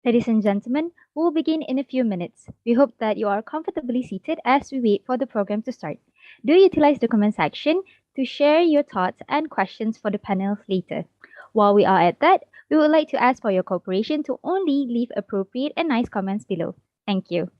Ladies and gentlemen, we will begin in a few minutes. We hope that you are comfortably seated as we wait for the program to start. Do utilize the comment section to share your thoughts and questions for the panel later. While we are at that, we would like to ask for your cooperation to only leave appropriate and nice comments below. Thank you.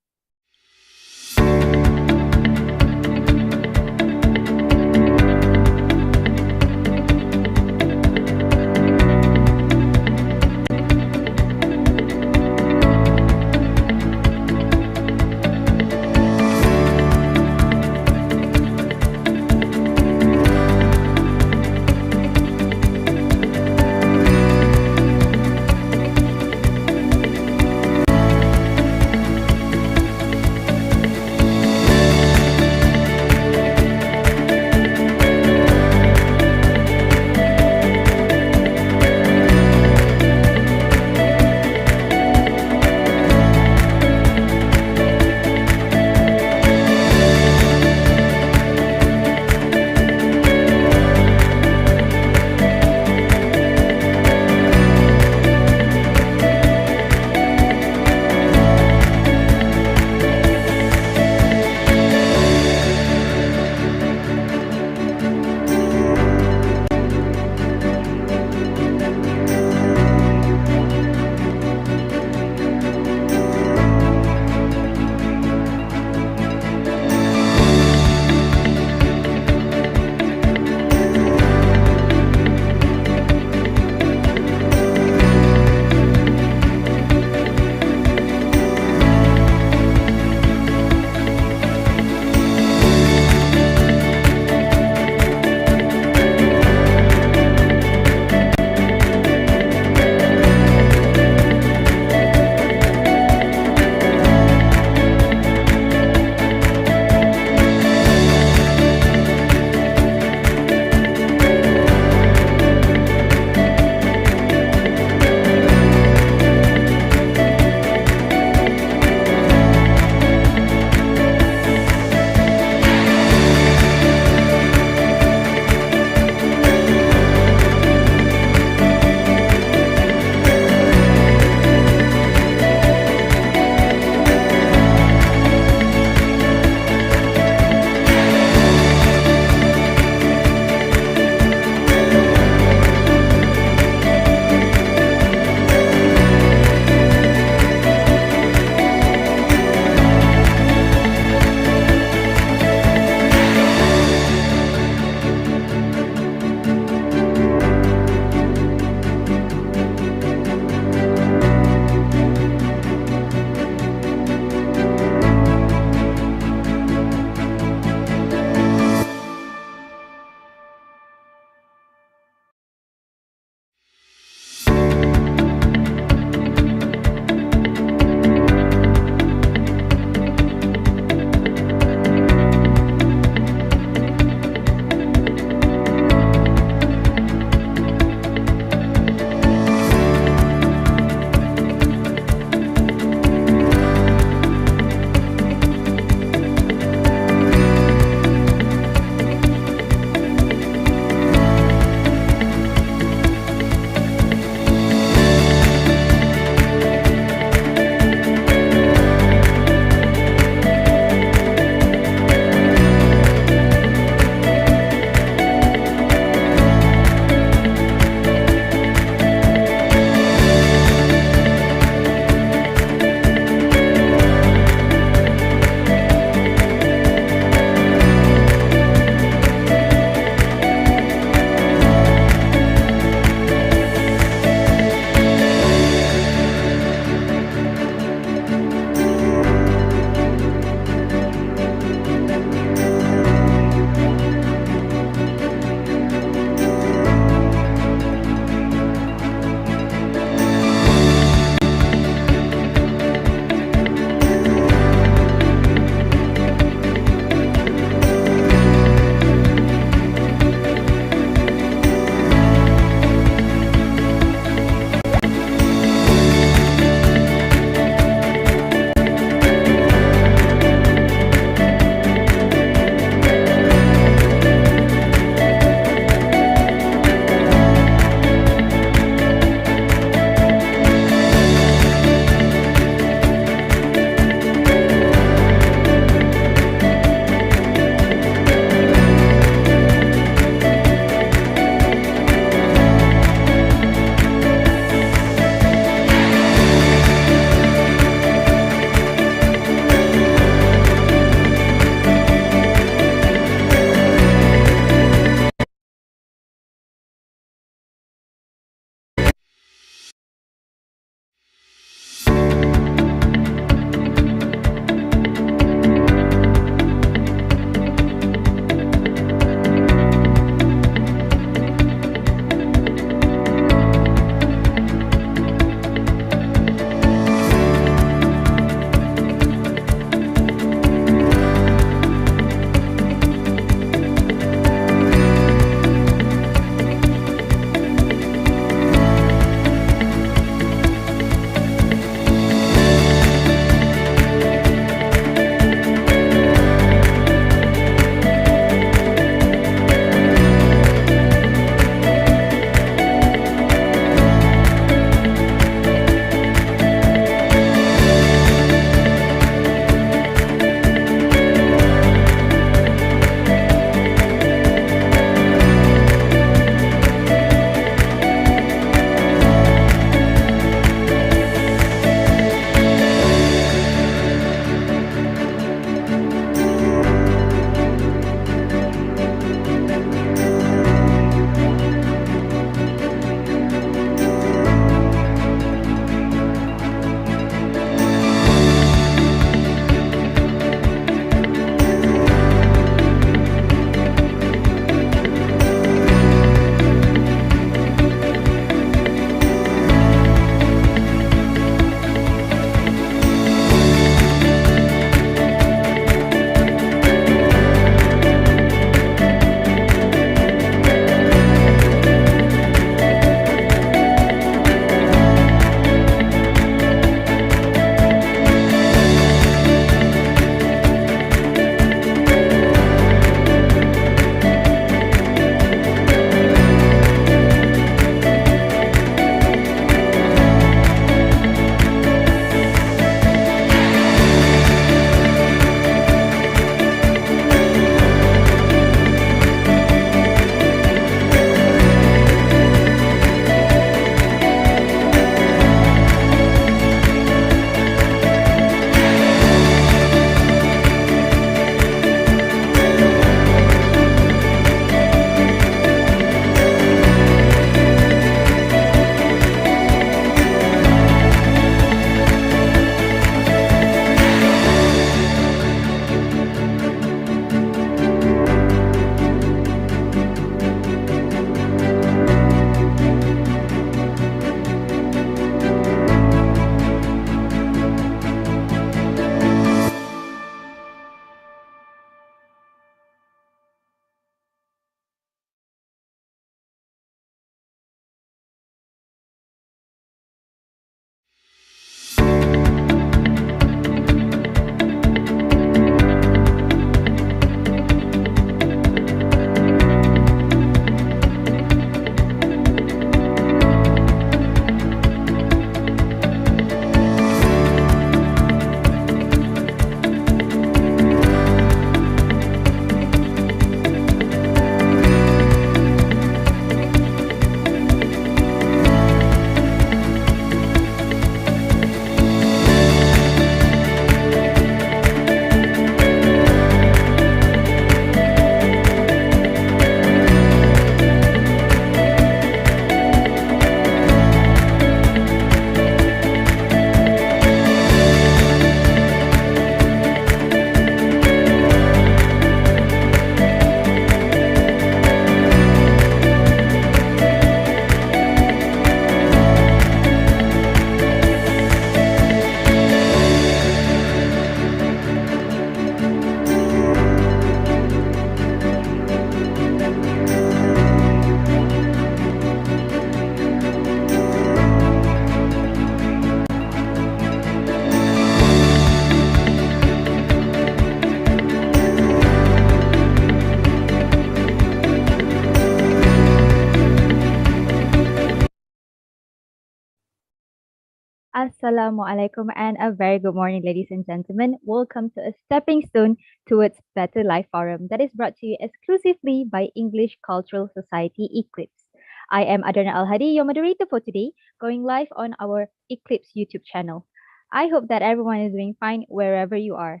Assalamualaikum and a very good morning, ladies and gentlemen. Welcome to a stepping stone towards Better Life Forum that is brought to you exclusively by English Cultural Society ECLIPSE. I am Adana Al-Hadi, your moderator for today, going live on our ECLIPSE YouTube channel. I hope that everyone is doing fine wherever you are.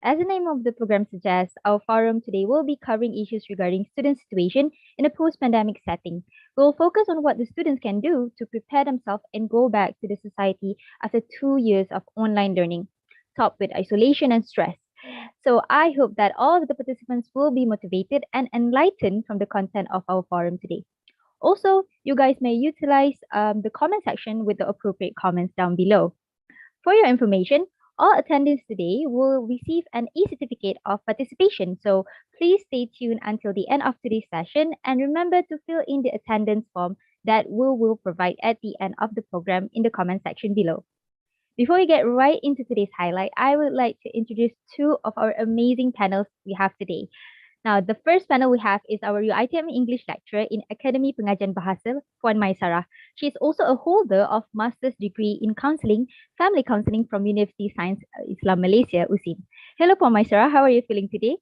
As the name of the program suggests, our forum today will be covering issues regarding student situation in a post-pandemic setting. We'll focus on what the students can do to prepare themselves and go back to the society after 2 years of online learning, topped with isolation and stress. So I hope that all of the participants will be motivated and enlightened from the content of our forum today. Also, you guys may utilize the comment section with the appropriate comments down below. For your information, all attendees today will receive an e-certificate of participation. So please stay tuned until the end of today's session and remember to fill in the attendance form that we will provide at the end of the program in the comment section below. Before we get right into today's highlight, I would like to introduce two of our amazing panels we have today. Now, the first panel we have is our UiTM English lecturer in Akademi Pengajian Bahasa, Puan MAISARAH. She is also a holder of master's degree in counseling, family counseling from University Science Islam Malaysia, USIM. Hello, Puan MAISARAH. How are you feeling today?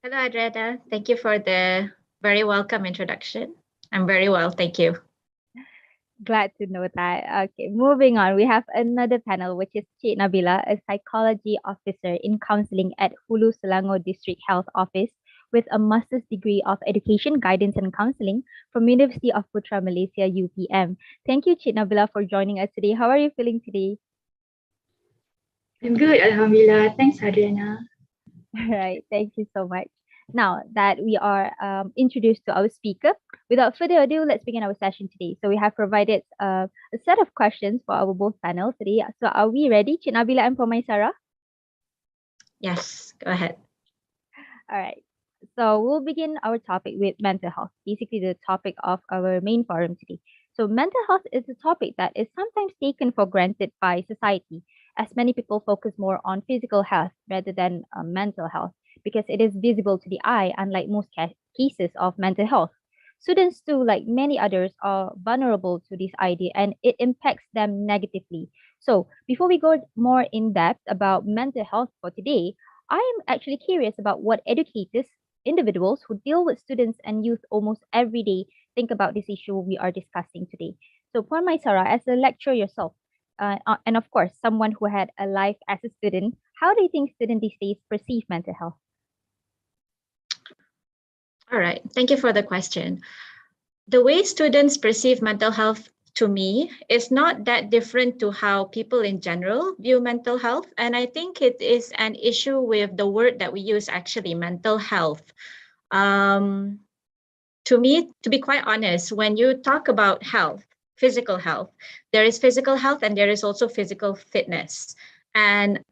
Hello, Adreda. Thank you for the very welcome introduction. I'm very well, thank you. Glad to know that. Okay, moving on. We have another panel, which is Cik Nabila, a psychology officer in counseling at Hulu Selangor District Health Office with a master's degree of education, guidance and counseling from University of Putra Malaysia, UPM. Thank you, Cik Nabila, for joining us today. How are you feeling today? I'm good, Alhamdulillah. Thanks, Adriana. All right, thank you so much. Now that we are introduced to our speaker, without further ado, let's begin our session today. So we have provided a set of questions for our both panels today. So are we ready, Cik Nabila and Puan MAISARAH? Yes, go ahead. All right. So we'll begin our topic with mental health, basically the topic of our main forum today. So mental health is a topic that is sometimes taken for granted by society, as many people focus more on physical health rather than mental health because it is visible to the eye, unlike most cases of mental health. Students too, like many others, are vulnerable to this idea and it impacts them negatively. So before we go more in depth about mental health for today, I am actually curious about what educators, individuals who deal with students and youth almost every day think about this issue we are discussing today. So, Puan MAISARAH, as a lecturer yourself, and of course, someone who had a life as a student, how do you think students these days perceive mental health? All right, thank you for the question. The way students perceive mental health to me is not that different to how people in general view mental health. And I think it is an issue with the word that we use, actually, mental health. To me, to be quite honest, when you talk about health, physical health, there is physical health and there is also physical fitness. And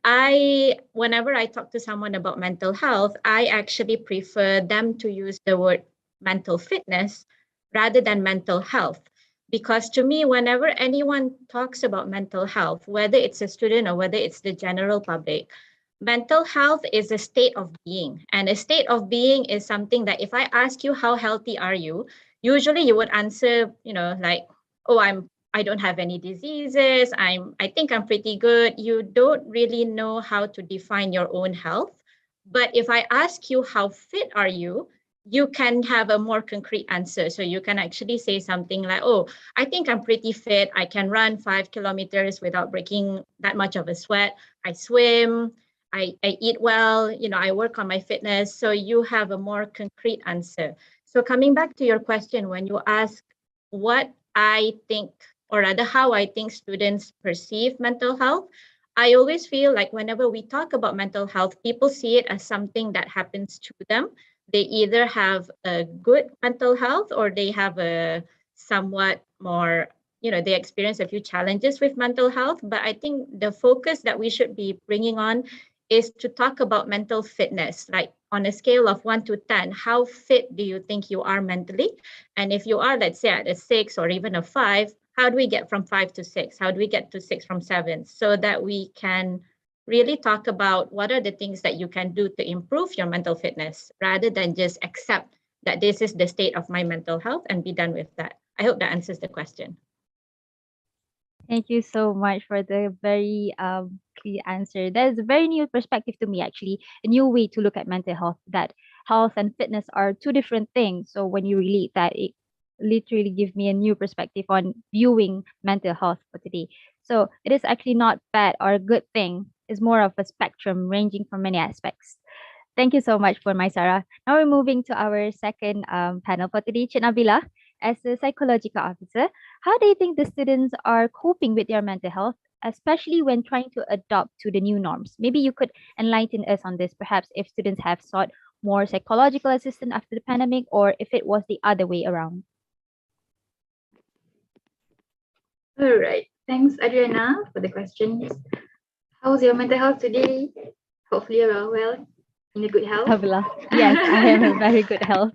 whenever I talk to someone about mental health, I actually prefer them to use the word mental fitness rather than mental health. Because to me, whenever anyone talks about mental health, whether it's a student or whether it's the general public, mental health is a state of being. And a state of being is something that if I ask you, how healthy are you? Usually you would answer, like, oh, I don't have any diseases. I think I'm pretty good. You don't really know how to define your own health. But if I ask you, how fit are you? You can have a more concrete answer. So you can actually say something like, oh, I think I'm pretty fit. I can run 5 kilometers without breaking that much of a sweat. I swim. I eat well. I work on my fitness. So you have a more concrete answer. So coming back to your question, when you ask what I think, or rather how I think students perceive mental health, I always feel like whenever we talk about mental health, people see it as something that happens to them. They either have a good mental health or they have a somewhat more, they experience a few challenges with mental health. But I think the focus that we should be bringing on is to talk about mental fitness, like on a scale of 1 to 10, how fit do you think you are mentally? And if you are, let's say, at a 6 or even a 5, how do we get from 5 to 6? How do we get to 6 from 7? So that we can really talk about what are the things that you can do to improve your mental fitness rather than just accept that this is the state of my mental health and be done with that. I hope that answers the question. Thank you so much for the very clear answer. That is a very new perspective to me, actually. A new way to look at mental health, that health and fitness are two different things. So when you relate that, it literally gives me a new perspective on viewing mental health for today. So it is actually not bad or a good thing. It's more of a spectrum ranging from many aspects. Thank you so much for MAISARAH. Now we're moving to our second panel for today. Cik Nabila, as a psychological officer, how do you think the students are coping with their mental health, especially when trying to adopt to the new norms? Maybe you could enlighten us on this, perhaps if students have sought more psychological assistance after the pandemic, or if it was the other way around. All right. Thanks, Adriana, for the questions. How's your mental health today? Hopefully you're well, in a good health. Nabila, yes, I am in very good health.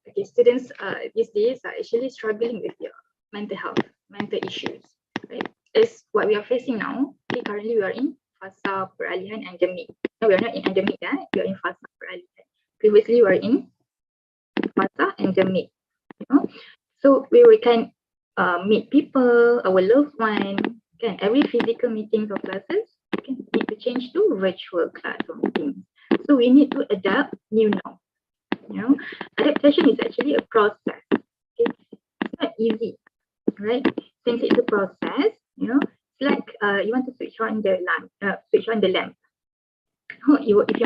Okay, students these days are actually struggling with their mental health, mental issues, right? As what we are facing now, okay, currently we are in fasa peralihan endemic. No, we are not in endemic, we are in fasa peralihan. Previously, we were in fasa endemic. You know? So we can meet people, our loved one, can every physical meetings or classes can need to change to virtual class or meetings. So we need to adapt new norm. You know, adaptation is actually a process. It's not easy, right? Since it's a process, you know, it's like you want to switch on the lamp. If you want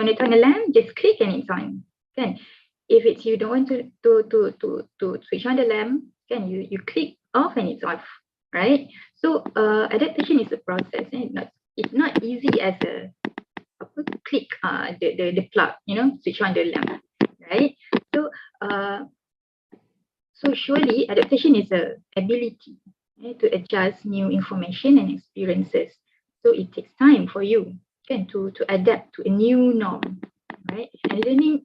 to turn the lamp, just click and it's on. Can if it's you don't want to switch on the lamp, can you click off and it's off, right? So adaptation is a process, and it's not easy as a click the plug, you know, switch on the lamp, right? So so surely adaptation is a ability to adjust new information and experiences. So it takes time for you to adapt to a new norm, right? And learning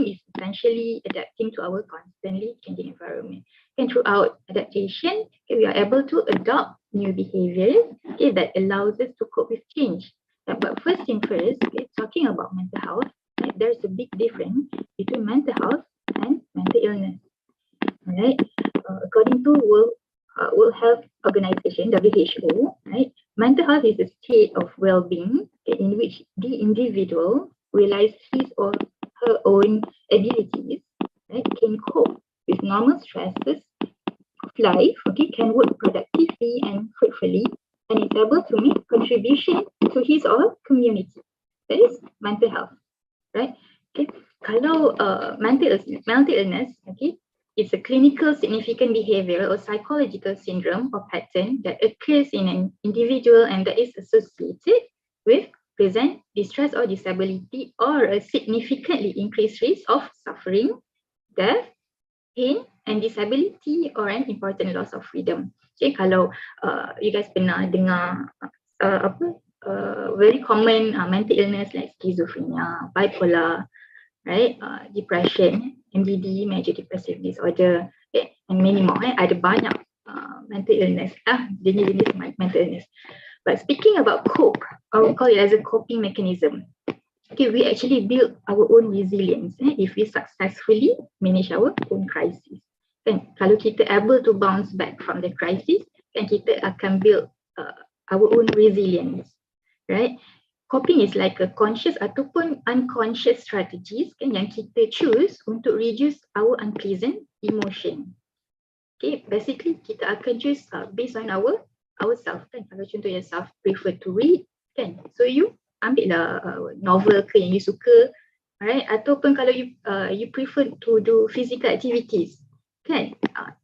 is essentially adapting to our constantly changing environment. And throughout adaptation, we are able to adopt new behaviors that allows us to cope with change. But first thing first, talking about mental health, there's a big difference between mental health and mental illness. Right? According to World Health Organization (WHO), right, mental health is a state of well-being in which the individual realizes his or her own abilities, right, can cope with normal stresses of life, okay, can work productively and fruitfully, and is able to make contribution to his or community. That is mental health, right? Okay, kalau mental illness, okay, it's a clinical significant behavioral or psychological syndrome or pattern that occurs in an individual and that is associated with present distress or disability or a significantly increased risk of suffering, death, pain and disability or an important loss of freedom. Okay, kalau you guys pernah dengar very common mental illness like schizophrenia, bipolar, right? Depression, MDD, major depressive disorder, and many more. Ada banyak mental illness, jenis-jenis mental illness. But speaking about cope, I will call it as a coping mechanism. Okay, we actually build our own resilience if we successfully manage our own crisis. Kan, kalau kita able to bounce back from the crisis, kan kita akan build our own resilience, right? Coping is like a conscious ataupun unconscious strategies kan yang kita choose untuk reduce our unpleasant emotion. Okay, basically kita akan choose based on ourself kan. Kalau contohnya self prefer to read kan, so you ambil lah novel ke yang you suka, right? Ataupun kalau you prefer to do physical activities kan,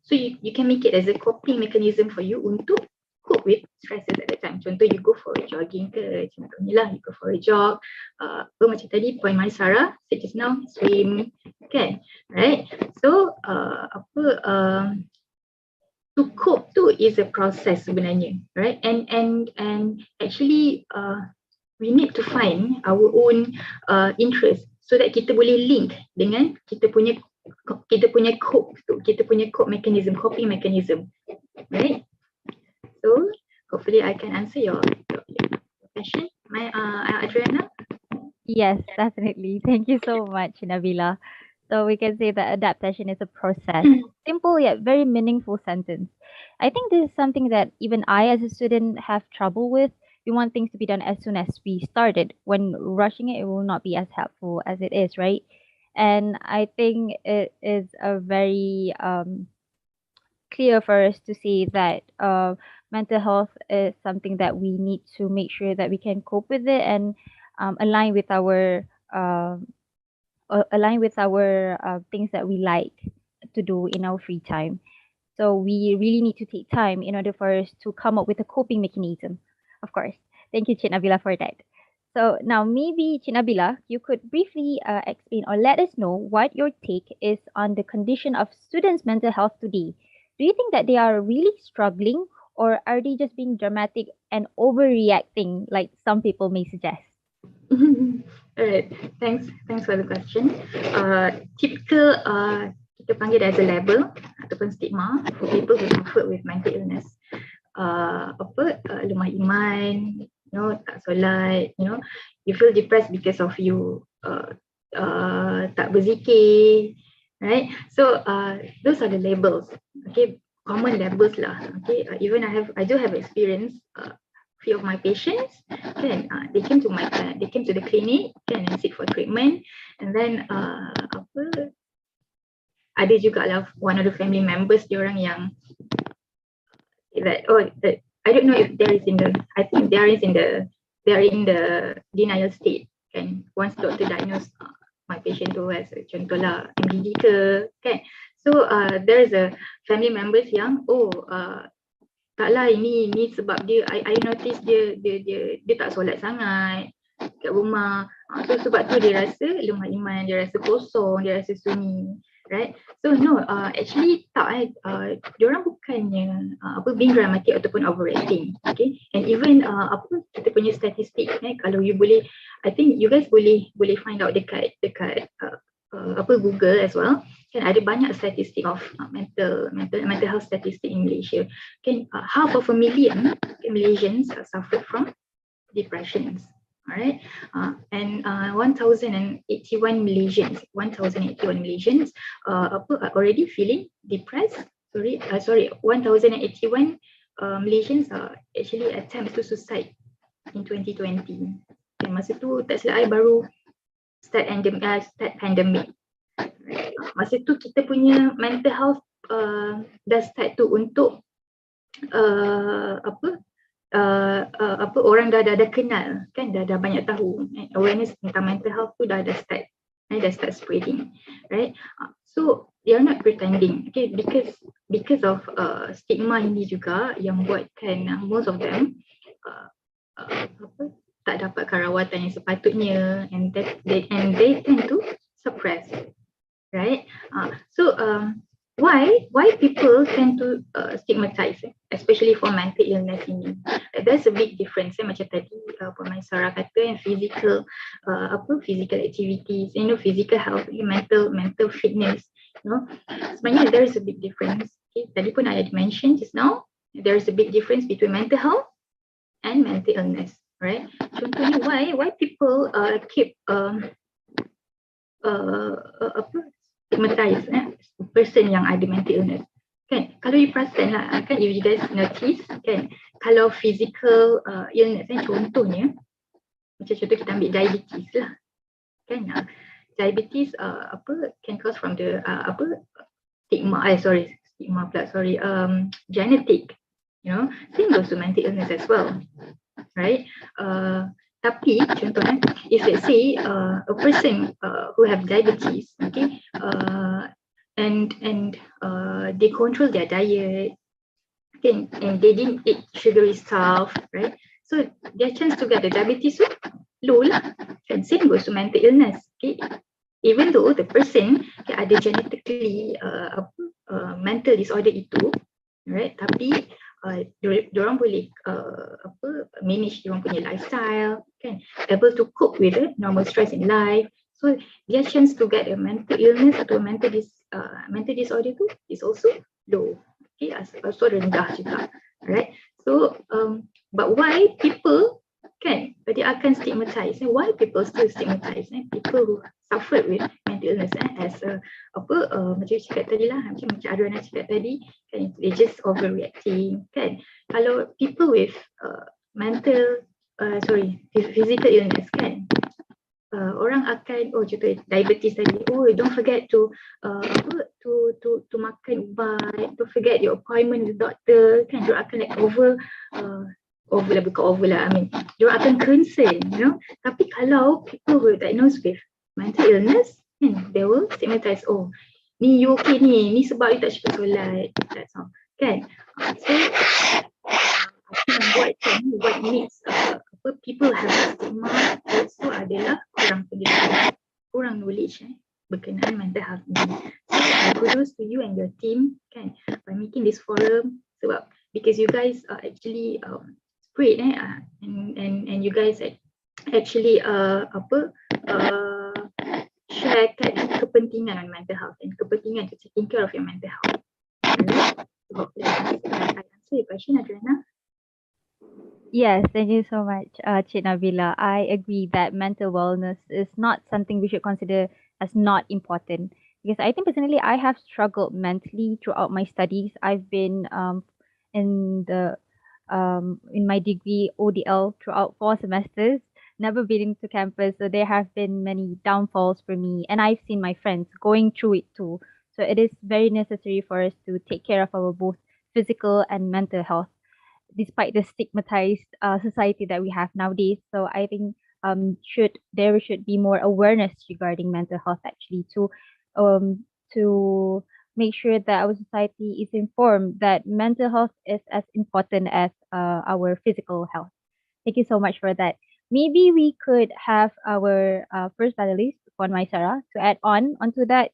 so you can make it as a coping mechanism for you untuk cope with stresses at that time. Contoh, you go for a jogging ke, contohnya lah, you go for a jog. Macam tadi, point MAISARAH said just now, swim, kan? Right? So, to cope tu is a process sebenarnya, right? And actually, we need to find our own interest so that kita boleh link dengan kita punya cope tu, kita punya cope mechanism, coping mechanism, right? So hopefully I can answer your question, Adriana. Yes, definitely. Thank you so much, Nabila. So we can say that adaptation is a process. Simple yet very meaningful sentence. I think this is something that even I, as a student, have trouble with. We want things to be done as soon as we started. When rushing it, it will not be as helpful as it is, right? And I think it is a very clear for us to see that mental health is something that we need to make sure that we can cope with it and align with our things that we like to do in our free time. So we really need to take time in order for us to come up with a coping mechanism, of course. Thank you, Chin Nabila, for that. So now maybe, Chin Nabila, you could briefly explain or let us know what your take is on the condition of students' mental health today. Do you think that they are really struggling, or are they just being dramatic and overreacting like some people may suggest? Alright, thanks for the question. Typical kita panggil as a label ataupun stigma for people who suffer with mental illness. Lemah iman, tak solat, you feel depressed because of you tak berzikir, right? So those are the labels, okay, common labels lah. Okay, even I do have experience. Few of my patients, they came to the clinic, and seek for treatment, and then ada juga lah one of the family members diorang yang that I don't know if I think they are in the denial state, kan. Once doctor diagnose my patient tu as contoh lah MDD ke, kan. So there is a family members yang taklah ini sebab dia I notice dia tak solat sangat kat rumah. So sebab tu dia rasa lemah iman, dia rasa kosong, dia rasa sunyi, right? So no, actually tak, diorang bukannya being dramatic ataupun overreacting, okay? And even kita punya statistik, kalau you boleh, I think you guys boleh find out dekat Google as well. Kan ada banyak statistik of mental health statistic in Malaysia. Kan half of a million Malaysians suffer from depressions. Alright, and 1,081 Malaysians are already feeling depressed. Sorry, 1,081 Malaysians actually attempt to suicide in 2020. Dan masa tu tak silap I baru start pandemic. Masa tu kita punya mental health dah start tu untuk orang dah kenal, kan, dah banyak tahu, awareness tentang mental health tu dah start spreading, right? So they are not pretending, okay, because of stigma ini juga yang buatkan most of them tak dapatkan rawatan yang sepatutnya, and they tend to suppress, right? So why people tend to stigmatize, especially for mental illness ini? There's a big difference. Macam tadi MAISARAH kata, physical activities, physical health, mental fitness. Sebenarnya there is a big difference. Okay? Tadi pun I had mentioned just now, there is a big difference between mental health and mental illness, right? Contohnya, why people keep stigmatize person yang ada mental illness, kan? Kalau you perasan lah, kan, if you guys notice, kan, kalau physical illness, contohnya macam contoh kita ambil diabetes lah, kan. Diabetes can cause from the genetic, same goes to mental illness as well, right? Tapi contohnya, if let's say a person who have diabetes, okay, and they control their diet, okay, and they didn't eat sugary stuff, right? So their chance to get the diabetes low lah. And same goes to mental illness, okay. Even though the person ada genetically mental disorder itu, right? Tapi diorang boleh manage diorang punya lifestyle, kan, able to cope with normal stress in life. So their chance to get a mental illness atau mental disorder tu is also low, okay, also rendah juga, right? So but why people, kan, they akan stigmatize? Why people still stigmatize people who suffer with mental illness as macam you cakap tadi lah, macam Arwana cakap tadi kan, they just overreacting kan. Kalau people with physical illness kan, orang akan contoh diabetes tadi, don't forget to makan ubat, don't forget your appointment with the doctor kan. Dia akan like dia akan concern, Tapi kalau people were diagnosed with mental illness, they will stigmatize, ni you okay ni sebab you tak cepat solat, that's all kan. So what makes people have stigma also adalah kurang pendidikan, kurang knowledge berkenaan mental health ni. So kudos to you and your team kan, by making this forum, sebab because you guys are actually spread and you guys actually share kepentingan on mental health and kepentingan to taking care of your mental health. So hopefully I answer your question, Adriana. Yes, thank you so much, Cik Nabila. I agree that mental wellness is not something we should consider as not important, because I think personally I have struggled mentally throughout my studies. I've been in my degree ODL throughout 4 semesters, never been to campus, so there have been many downfalls for me, and I've seen my friends going through it too. So it is very necessary for us to take care of our both physical and mental health, despite the stigmatized society that we have nowadays. So I think there should be more awareness regarding mental health, actually, to make sure that our society is informed that mental health is as important as our physical health. Thank you so much for that. Maybe we could have our first panelist, Puan MAISARAH, to add on onto that.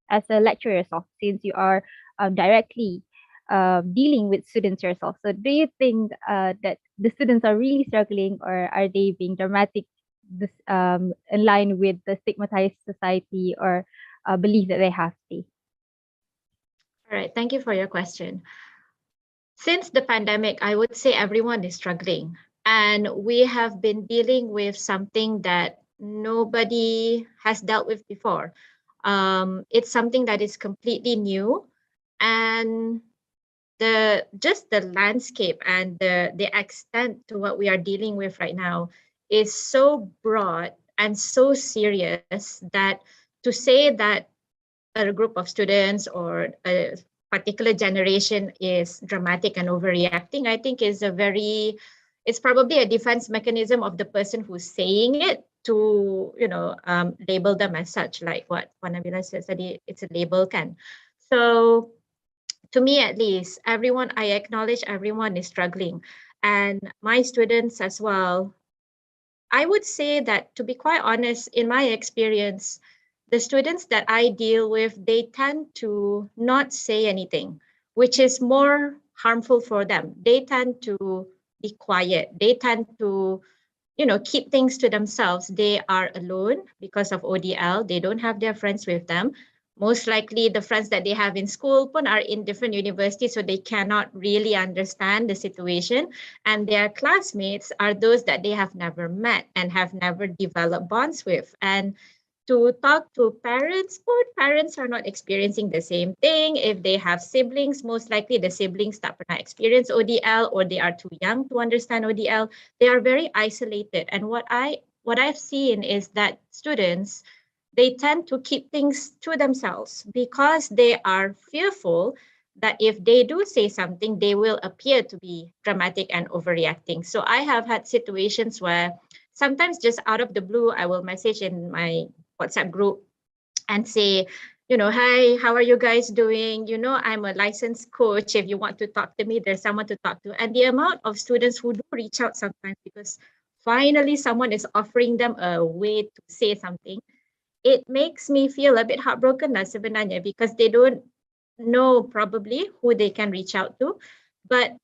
As a lecturer yourself, since you are directly dealing with students yourself. So do you think that the students are really struggling, or are they being dramatic in line with the stigmatized society or belief that they have today? All right, thank you for your question. Since the pandemic, I would say everyone is struggling, and we have been dealing with something that nobody has dealt with before. It's something that is completely new, and the landscape and the extent to what we are dealing with right now is so broad and so serious that to say that a group of students or a particular generation is dramatic and overreacting, I think is it's probably a defense mechanism of the person who's saying it to, label them as such, like what Puan Nabila says, that it's a label can. So to me, at least, I acknowledge everyone is struggling, and my students as well. I would say that, to be quite honest, in my experience, the students that I deal with, they tend to not say anything, which is more harmful for them. They tend to be quiet. They tend to, keep things to themselves. They are alone because of ODL. They don't have their friends with them. Most likely the friends that they have in school are in different universities, so they cannot really understand the situation. And their classmates are those that they have never met and have never developed bonds with. And to talk to parents, both parents are not experiencing the same thing. If they have siblings, most likely the siblings tak pernah experience ODL, or they are too young to understand ODL. They are very isolated. And what I've seen is that students, they tend to keep things to themselves because they are fearful that if they do say something, they will appear to be dramatic and overreacting. So I have had situations where sometimes just out of the blue, I will message in my WhatsApp group and say, hi, how are you guys doing? I'm a licensed coach. If you want to talk to me, there's someone to talk to. And the amount of students who do reach out sometimes because finally someone is offering them a way to say something, it makes me feel a bit heartbroken sebenarnya, because they don't know probably who they can reach out to. But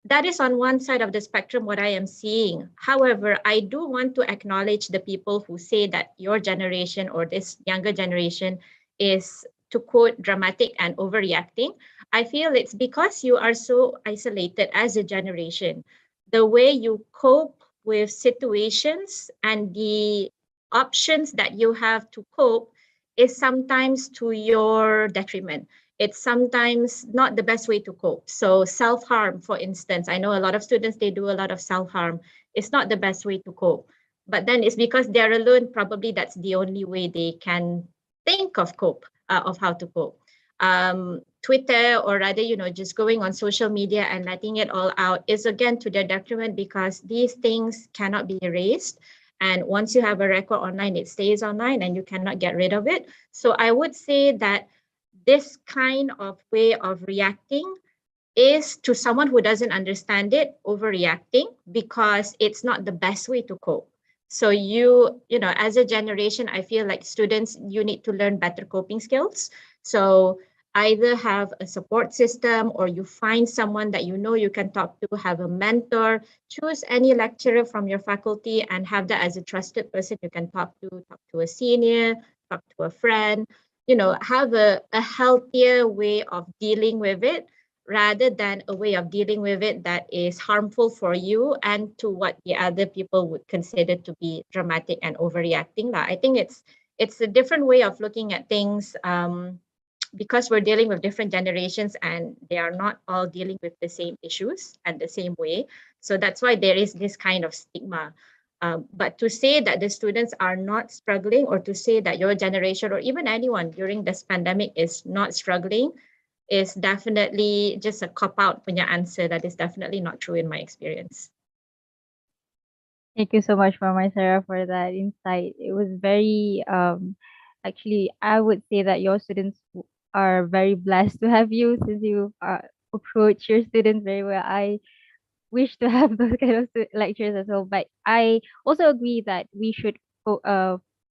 that is on one side of the spectrum what I am seeing. However, I do want to acknowledge the people who say that your generation or this younger generation is, to quote, dramatic and overreacting. I feel it's because you are so isolated as a generation. The way you cope with situations and the options that you have to cope is sometimes to your detriment. It's sometimes not the best way to cope. So self-harm, for instance, I know a lot of students, they do a lot of self-harm. It's not the best way to cope. But then it's because they're alone, probably that's the only way they can think of of how to cope. Twitter, or rather, just going on social media and letting it all out is again to their detriment, because these things cannot be erased. And once you have a record online, it stays online and you cannot get rid of it. So I would say that this kind of way of reacting is, to someone who doesn't understand it, overreacting, because it's not the best way to cope. So as a generation, I feel like students, you need to learn better coping skills. So either have a support system, or you find someone that you can talk to, have a mentor, choose any lecturer from your faculty and have that as a trusted person you can talk to a senior, talk to a friend, have a healthier way of dealing with it, rather than a way of dealing with it that is harmful for you and to what the other people would consider to be dramatic and overreacting. I think it's a different way of looking at things, because we're dealing with different generations and they are not all dealing with the same issues and the same way. So that's why there is this kind of stigma. But to say that the students are not struggling, or to say that your generation or even anyone during this pandemic is not struggling, is definitely just a cop-out punya answer. That is definitely not true in my experience. Thank you so much, Mama Sarah, for that insight. It was very, actually, I would say that your students are very blessed to have you, since you approach your students very well. I wish to have those kind of lectures as well. But I also agree that we should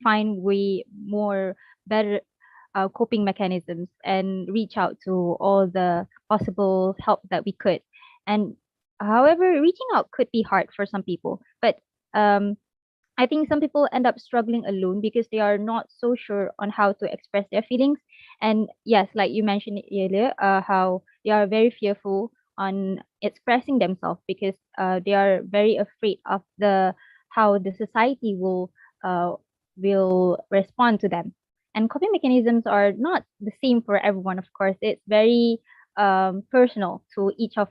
find way more better coping mechanisms and reach out to all the possible help that we could. And however, reaching out could be hard for some people, but um, I think some people end up struggling alone because they are not so sure on how to express their feelings. And yes, like you mentioned earlier, how they are very fearful on expressing themselves because they are very afraid of the how the society will respond to them. And coping mechanisms are not the same for everyone, of course. It's very personal to each of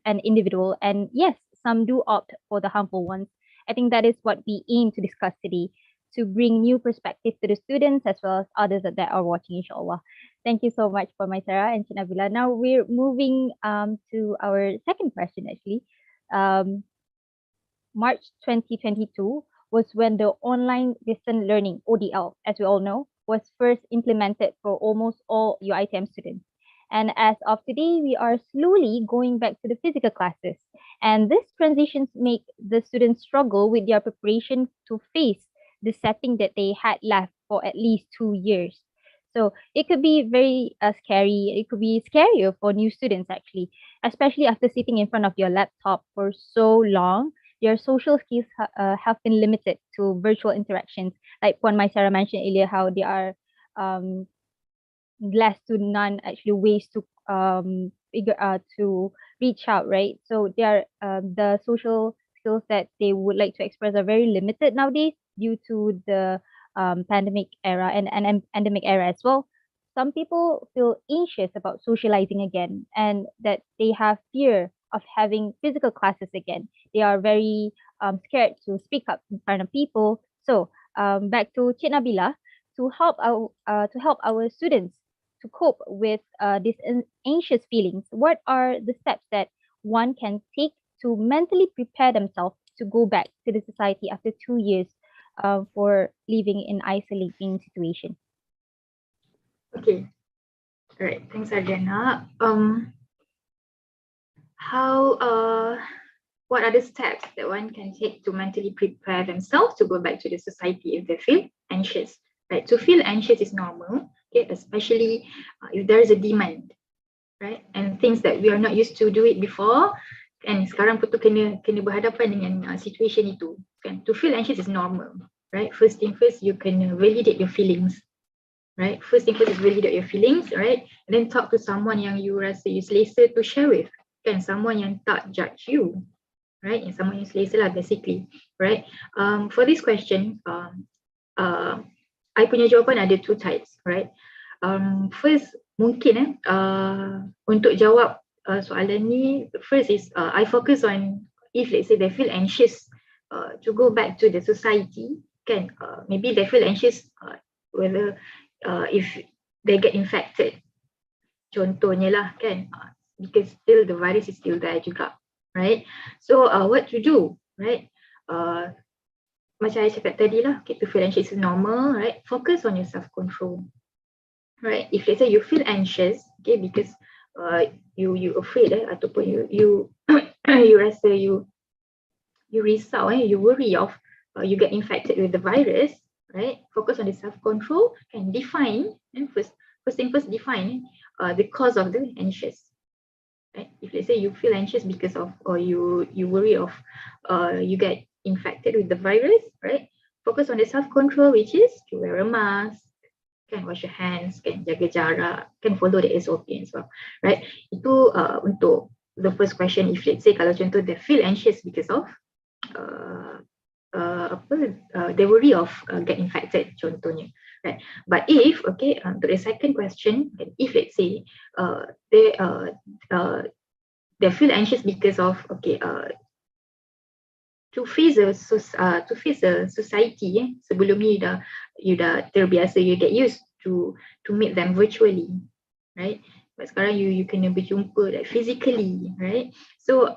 an individual. And yes, some do opt for the harmful ones. I think that is what we aim to discuss today, to bring new perspective to the students as well as others that are watching, inshallah. Thank you so much for Maisarah and Chinabila. Now we're moving to our second question actually. Um, March 2022 was when the online distance learning, ODL, as we all know, was first implemented for almost all UiTM students. And as of today, we are slowly going back to the physical classes. And these transitions make the students struggle with their preparation to face the setting that they had left for at least 2 years. So it could be very scary. It could be scarier for new students actually, especially after sitting in front of your laptop for so long. Your social skills have been limited to virtual interactions. Like Puan Maisarah mentioned earlier, how they are um, less to none actually ways to figure to reach out, right? So they are the social skills that they would like to express are very limited nowadays due to the pandemic era and endemic era as well. Some people feel anxious about socializing again, and that they have fear of having physical classes again. They are very scared to speak up in front of people. So back to Cik Nabila, to help our students to cope with these anxious feelings, what are the steps that one can take to mentally prepare themselves to go back to the society after 2 years for living in isolating situation? Okay. All right. Thanks, Adriana. What are the steps that one can take to mentally prepare themselves to go back to the society if they feel anxious? Right. To feel anxious is normal. Okay, especially if there is a demand, right? And things that we are not used to do it before, and sekarang pun tu kena berhadapan dengan situation itu. Kan? To feel anxious is normal, right? First thing first, you can validate your feelings, right? First thing first is validate your feelings, right? And then talk to someone yang you rasa you selesa to share with, kan? Someone yang tak judge you, right? And someone yang selesa lah basically, right? For this question, I punya jawapan ada two types, right? First, mungkin untuk jawab soalan ni, first is I focus on if let's say they feel anxious to go back to the society, kan? Maybe they feel anxious whether if they get infected, contohnya lah, kan? Because still the virus is still there juga, right? So what to do, right? Macam I cakap tadi lah, okay, to feel anxious is normal, right? Focus on your self-control, right? If let's say you feel anxious, okay, because you afraid ataupun you you rasa you risau, you worry of you get infected with the virus, right? Focus on the self-control and define, and first thing first, define the cause of the anxious. Right? If let's say you feel anxious because of, or you worry of you get infected with the virus, right? Focus on the self-control, which is to wear a mask, can wash your hands, can jaga jarak, can follow the SOP as well, right? Itu untuk the first question. If let's say kalau contoh they feel anxious because of they worry of get infected, contohnya, right? But if to the second question, if let's say they feel anxious because of to face a society, sebelum ni you dah terbiasa, you get used to meet them virtually, right? But sekarang you kena berjumpa like physically, right? So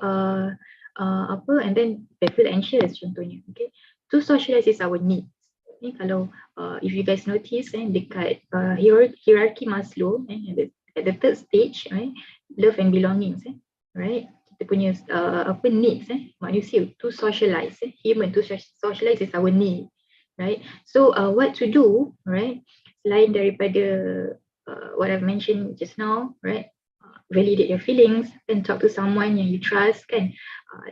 and then they feel anxious, contohnya, okay? To socialize is our needs. Okay? Kalau if you guys notice, dekat hierarchy Maslow, at the third stage, right? Love and belongings, right? Kita punya needs, manusia to socialize, human to socialize is our need, right? So what to do, right? Selain daripada what I've mentioned just now, right? Validate your feelings and talk to someone yang you trust, kan?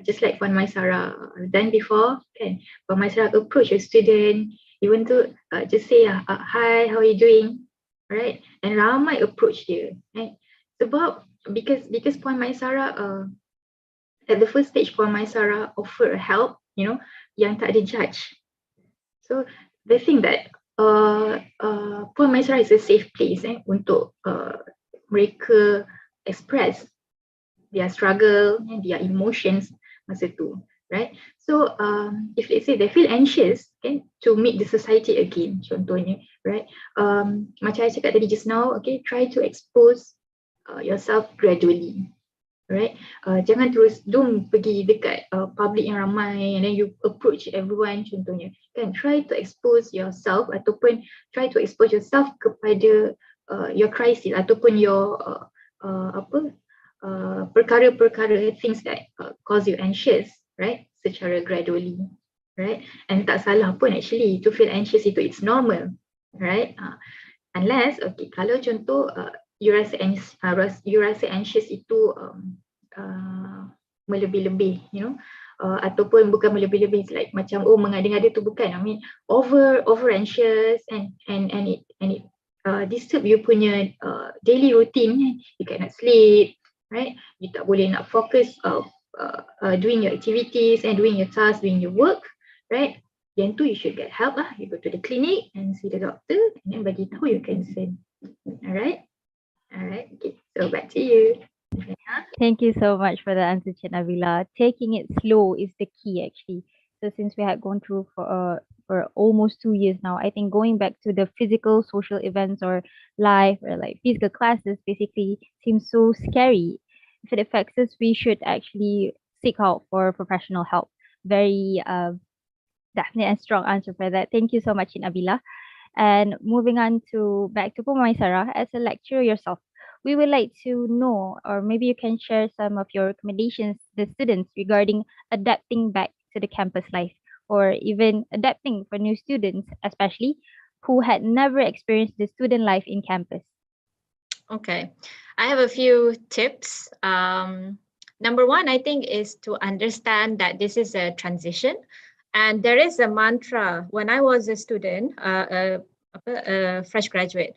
Just like Puan MAISARAH done before, kan? Puan MAISARAH approach a student, even to just say, hi, how are you doing, right? And ramai approach dia, right? Sebab because Puan MAISARAH at the first stage, Puan MAISARAH offer help, yang tak ada judge. So they think that Puan MAISARAH is a safe place untuk mereka express their struggle and their emotions masa tu, right? So if let's say they feel anxious, to meet the society again, contohnya, right? Macam I cakap tadi just now, try to expose yourself gradually, right? Jangan terus pergi dekat public yang ramai and then you approach everyone, contohnya, kan? Try to expose yourself ataupun try to expose yourself kepada your crisis ataupun your perkara-perkara, things that cause you anxious, right? Secara gradually, right? And tak salah pun actually to feel anxious, it's normal, right? Unless kalau contoh you rasa anxious itu melebih-lebih, ataupun bukan melebih-lebih, like macam mengada-ngada tu bukan. I mean over anxious and it disturb you punya daily routine. You cannot sleep, right? You tak boleh nak focus doing your activities and doing your tasks, doing your work, right? Yang tu you should get help lah. You go to the clinic and see the doctor and then bagi tahu your concern. Alright, okay. So back to you. Thank you so much for the answer, Cik Nabila. Taking it slow is the key, actually. So since we had gone through for almost 2 years now, I think going back to the physical social events or live or like physical classes basically seems so scary. If it affects us, we should actually seek out for professional help. Very definite and strong answer for that. Thank you so much, Cik Nabila. And moving on to back to Puan MAISARAH, as a lecturer yourself, we would like to know, or maybe you can share some of your recommendations to the students regarding adapting back to the campus life, or even adapting for new students, especially who had never experienced the student life in campus. Okay, I have a few tips. Number one, I think, is to understand that this is a transition. And there is a mantra. When I was a student, a fresh graduate,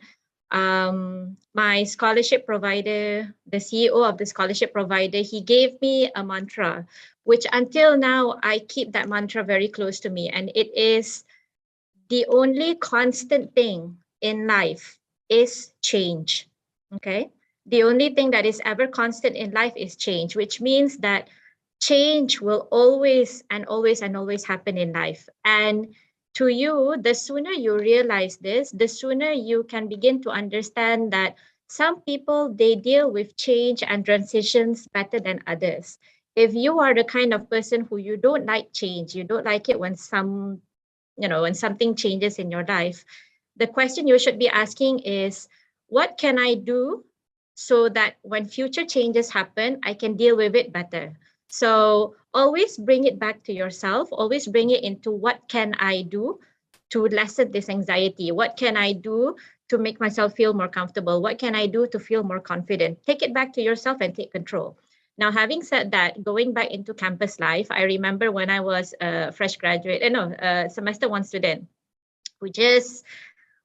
my scholarship provider, the CEO of the scholarship provider, he gave me a mantra, which until now, I keep that mantra very close to me. And it is, the only constant thing in life is change. Okay? The only thing that is ever constant in life is change, which means that change will always and always and always happen in life. And to you, the sooner you realize this, the sooner you can begin to understand that some people, they deal with change and transitions better than others. If you are the kind of person who you don't like change, you don't like it when when something changes in your life, the question you should be asking is, what can I do so that when future changes happen, I can deal with it better? So always bring it back to yourself, always bring it into what can I do to lessen this anxiety? What can I do to make myself feel more comfortable? What can I do to feel more confident? Take it back to yourself and take control. Now, having said that, going back into campus life, I remember when I was a fresh graduate, semester one student who just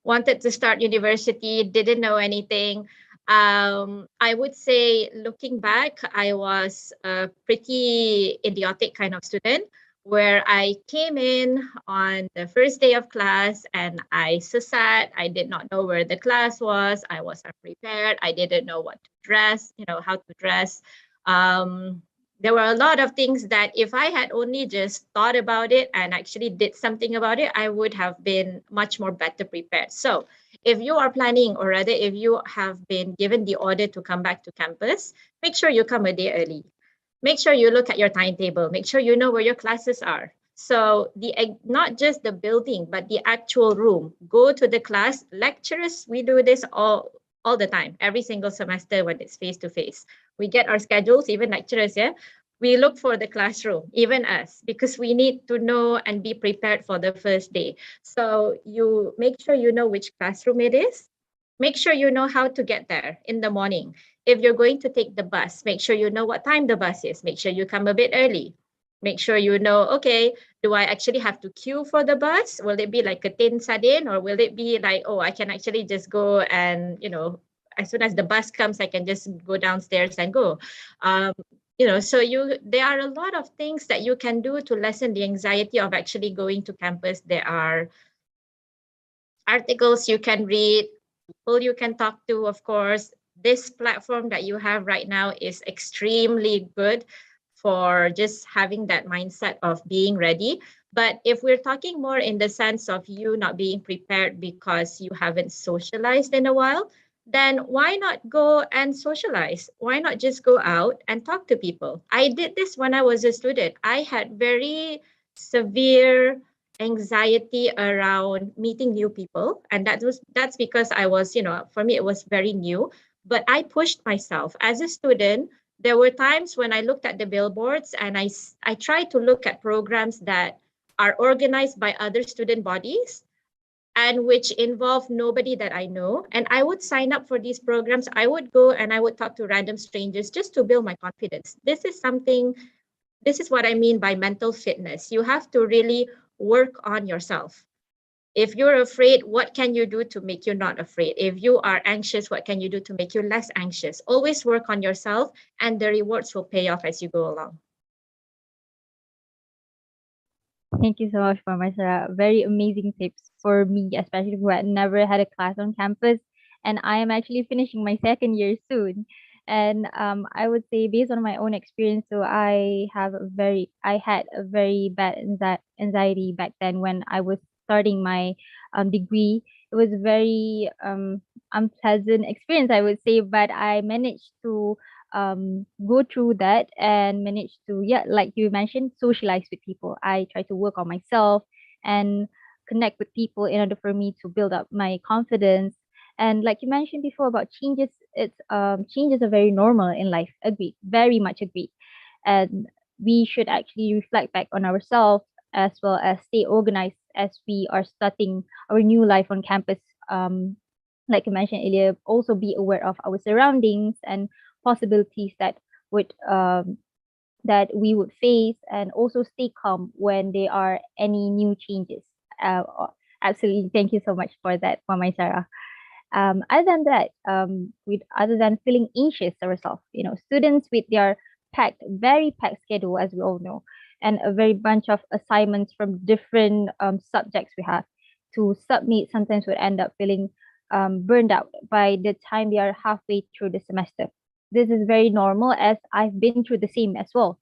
wanted to start university, didn't know anything. I would say, looking back, I was a pretty idiotic kind of student where I came in on the first day of class and I sat. I did not know where the class was. I was unprepared. I didn't know what to dress, how to dress. There were a lot of things that if I had only just thought about it and actually did something about it, I would have been much more better prepared. So if you are planning, or rather if you have been given the order to come back to campus, make sure you come a day early. Make sure you look at your timetable. Make sure you know where your classes are. So not just the building, but the actual room. Go to the class. Lecturers, we do this all the time, every single semester when it's face-to-face. We get our schedules, even lecturers, yeah? We look for the classroom, even us, because we need to know and be prepared for the first day. So you make sure you know which classroom it is. Make sure you know how to get there in the morning. If you're going to take the bus, make sure you know what time the bus is. Make sure you come a bit early. Make sure you know, okay, do I actually have to queue for the bus? Will it be like a tin sardine, or will it be like, oh, I can actually just go and, as soon as the bus comes, I can just go downstairs and go. So there are a lot of things that you can do to lessen the anxiety of actually going to campus. There are articles you can read, people you can talk to, of course. This platform that you have right now is extremely good for just having that mindset of being ready. But if we're talking more in the sense of you not being prepared because you haven't socialized in a while, then why not go and socialize? Why not just go out and talk to people? I did this when I was a student. I had very severe anxiety around meeting new people, and that's because I was, for me it was very new, but I pushed myself as a student. There were times when I looked at the billboards and I tried to look at programs that are organized by other student bodies and which involve nobody that I know, and I would sign up for these programs. I would go and I would talk to random strangers just to build my confidence. This is what I mean by mental fitness. You have to really work on yourself. If you're afraid, what can you do to make you not afraid? If you are anxious, what can you do to make you less anxious? Always work on yourself, and the rewards will pay off as you go along. Thank you so much for MAISARAH. Very amazing tips for me, especially who had never had a class on campus. And I am actually finishing my second year soon. And I would say, based on my own experience, so I had a very bad anxiety back then when I was starting my degree. It was a very unpleasant experience, I would say, but I managed to go through that and manage to, yeah, like you mentioned, socialize with people. I try to work on myself and connect with people in order for me to build up my confidence. And like you mentioned before about changes, changes are very normal in life. Agreed, very much agreed. And we should actually reflect back on ourselves as well as stay organized as we are starting our new life on campus. Like I mentioned earlier, also be aware of our surroundings and possibilities that we would face, and also stay calm when there are any new changes. Absolutely, thank you so much for that, for MAISARAH. Other than that, other than feeling anxious ourselves, students with their very packed schedule, as we all know, and a very bunch of assignments from different subjects we have. to submit sometimes would end up feeling burned out by the time they are halfway through the semester. This is very normal as I've been through the same as well.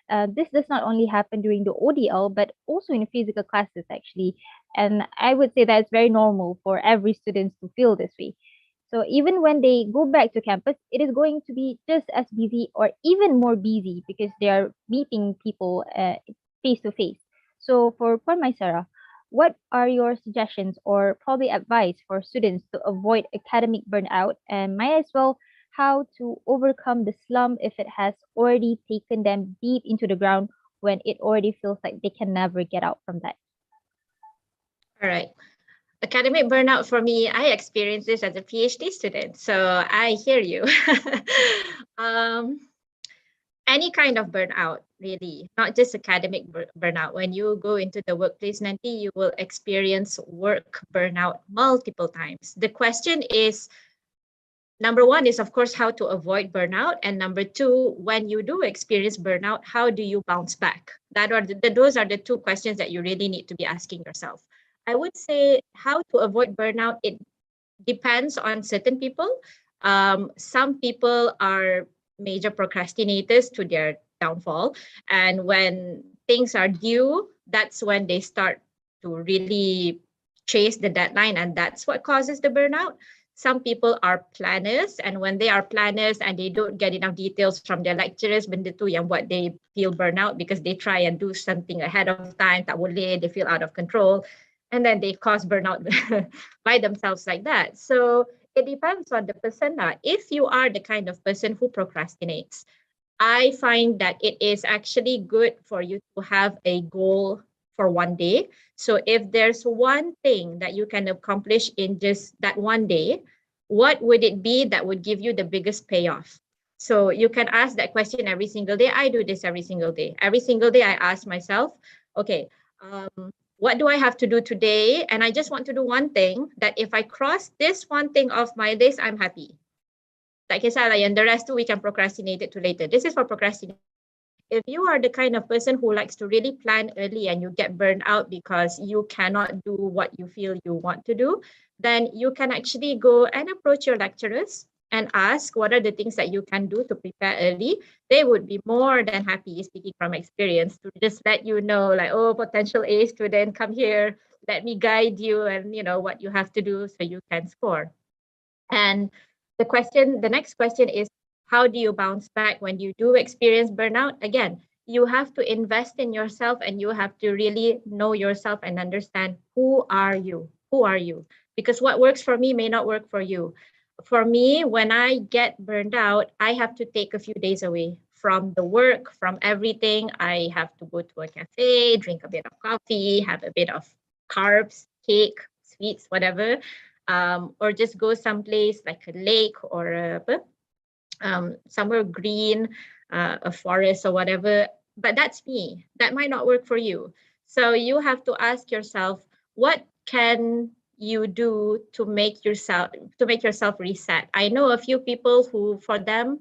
This does not only happen during the ODL, but also in physical classes, actually. And I would say that it's very normal for every student to feel this way. So even when they go back to campus, it is going to be just as busy or even more busy because they are meeting people face to face. So for MAISARAH, what are your suggestions or probably advice for students to avoid academic burnout, and might as well how to overcome the slump if it has already taken them deep into the ground when it already feels like they can never get out from that? All right. Academic burnout for me, I experienced this as a PhD student, so I hear you. um, any kind of burnout, really, not just academic burnout. When you go into the workplace, nanti, you will experience work burnout multiple times. The question is, number one is, of course, how to avoid burnout. And number two, when you do experience burnout, how do you bounce back? Those are the two questions that you really need to be asking yourself. I would say how to avoid burnout, it depends on certain people. Some people are major procrastinators to their downfall. And when things are due, that's when they start to really chase the deadline. And that's what causes the burnout. Some people are planners, and when they are planners and they don't get enough details from their lecturers, benda tu yang buat they feel burnout because they try and do something ahead of time, tak boleh, they feel out of control, and then they cause burnout by themselves like that. So it depends on the person. If you are the kind of person who procrastinates, I find that it is actually good for you to have a goal for one day. So if there's one thing that you can accomplish in just that one day, what would it be that would give you the biggest payoff? So you can ask that question every single day. I do this every single day. Every single day I ask myself, okay, what do I have to do today? And I just want to do one thing that if I cross this one thing off my list, I'm happy. Tak kisahlah yang the rest we can procrastinate it to later. This is for procrastination. If you are the kind of person who likes to really plan early and you get burned out because you cannot do what you feel you want to do, then you can actually go and approach your lecturers and ask what are the things that you can do to prepare early. They would be more than happy, speaking from experience, to just let you know, like, oh, potential A student, come here, let me guide you and what you have to do so you can score. And the next question is, how do you bounce back when you do experience burnout? Again, you have to invest in yourself and you have to really know yourself and understand who are you? Who are you? Because what works for me may not work for you. For me, when I get burned out, I have to take a few days away from the work, from everything. I have to go to a cafe, drink a bit of coffee, have a bit of carbs, cake, sweets, whatever. Or just go someplace like a lake or somewhere green, a forest or whatever. But that's me. That might not work for you. So you have to ask yourself, what can you do to make yourself reset? I know a few people who, for them,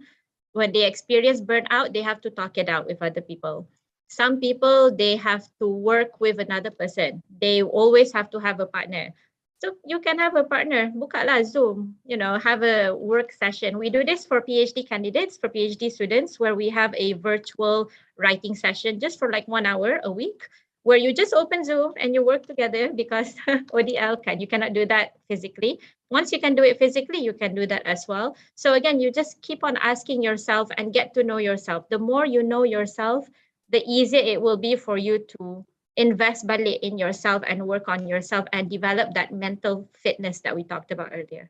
when they experience burnout, they have to talk it out with other people. Some people, they have to work with another person. They always have to have a partner. So you can have a partner, buka lah Zoom, have a work session. We do this for PhD candidates, for PhD students, where we have a virtual writing session just for like 1 hour a week, where you just open Zoom and you work together because ODL you cannot do that physically. Once you can do it physically, you can do that as well. So again, you just keep on asking yourself and get to know yourself. The more you know yourself, the easier it will be for you to invest balik in yourself and work on yourself and develop that mental fitness that we talked about earlier.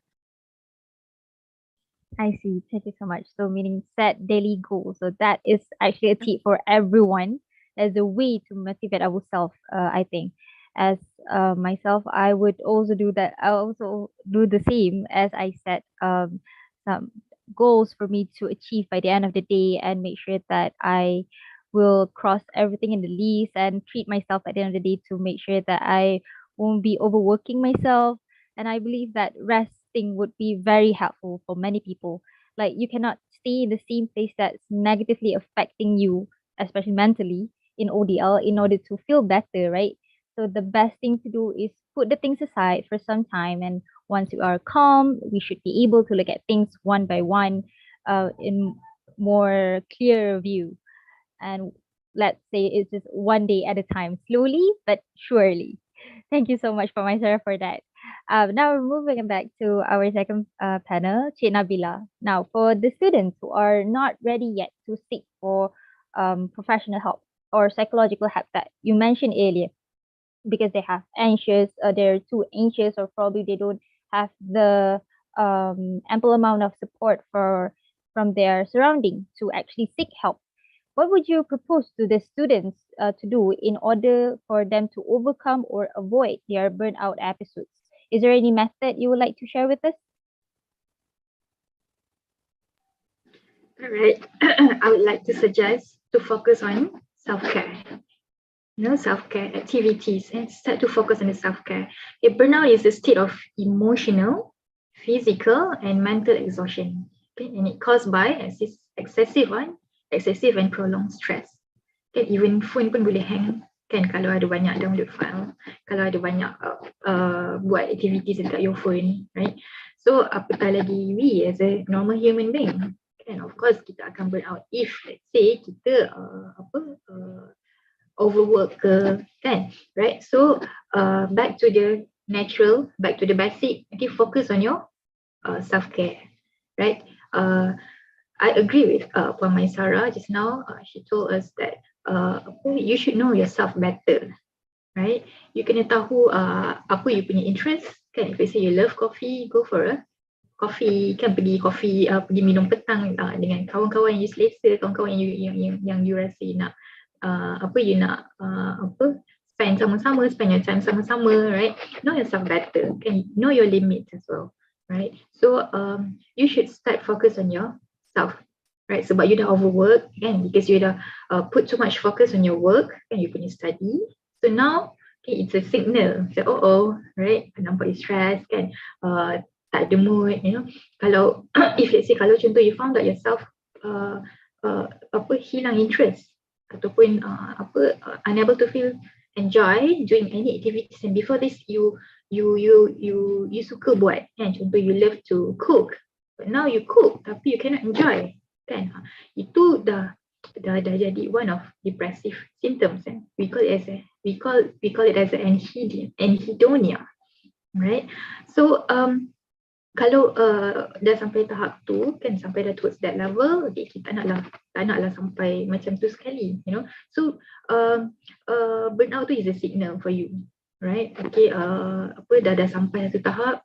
I see. Thank you so much. So meaning set daily goals. So that is actually a tip for everyone as a way to motivate ourselves, I think. As myself, I would also do that. I also do the same as I set some goals for me to achieve by the end of the day and make sure that I will cross everything in the list and treat myself at the end of the day to make sure that I won't be overworking myself. And I believe that resting would be very helpful for many people. Like you cannot stay in the same place that's negatively affecting you, especially mentally in ODL, in order to feel better, right? So the best thing to do is put the things aside for some time, and once we are calm, we should be able to look at things one by one, in more clear view. And let's say it's just one day at a time, slowly but surely. Thank you so much for MAISARAH for that. Now we're moving back to our second panel, Cik Nabila. Now, for the students who are not ready yet to seek for professional help or psychological help that you mentioned earlier, because they have anxious, they're too anxious, or probably they don't have the ample amount of support from their surrounding to actually seek help. What would you propose to the students to do in order for them to overcome or avoid their burnout episodes? Is there any method you would like to share with us? All right. I would like to suggest to focus on self-care. Self-care activities, and start to focus on the self-care. Burnout is a state of emotional, physical, and mental exhaustion. Okay? And it caused by excessive and prolonged stress. Okay? Even phone pun boleh hang kan kalau ada banyak download file, kalau ada banyak buat activities dekat your phone, right? So apatah lagi we as a normal human being, and of course kita akan burn out if let's say kita overwork ke, kan, right? So back to the natural, back to the basic. Okay, focus on your self-care, right? I agree with Puan MAISARAH just now. She told us that you should know yourself better, right? You kena tahu apa you punya interest, kan? If you say you love coffee, go for a coffee, kan, pergi minum petang dengan kawan-kawan you selesa, kawan-kawan yang you rasa you nak spend sama-sama, spend your time sama-sama, right? Know yourself better, can know your limits as well, right? So you should start focus on yourself, right? Sebab you dah overwork, kan, because you dah put too much focus on your work, kan, you punya study. So now, okay, it's a signal. So, right, nampak you stress, kan, tak ada mood, you know. Kalau if let's say kalau contoh you found out yourself hilang interest ataupun unable to feel enjoy doing any activities, and before this you suka buat, kan, contoh you love to cook, but now you cook tapi you cannot enjoy, kan, itu dah jadi one of depressive symptoms, kan. We call it as an anhedonia, right? So kalau dah sampai tahap tu, kan, sampai dah towards that level, okay, kita tak naklah sampai macam tu sekali, you know. So burnout tu is a signal for you, right? Okay, dah sampai satu tahap,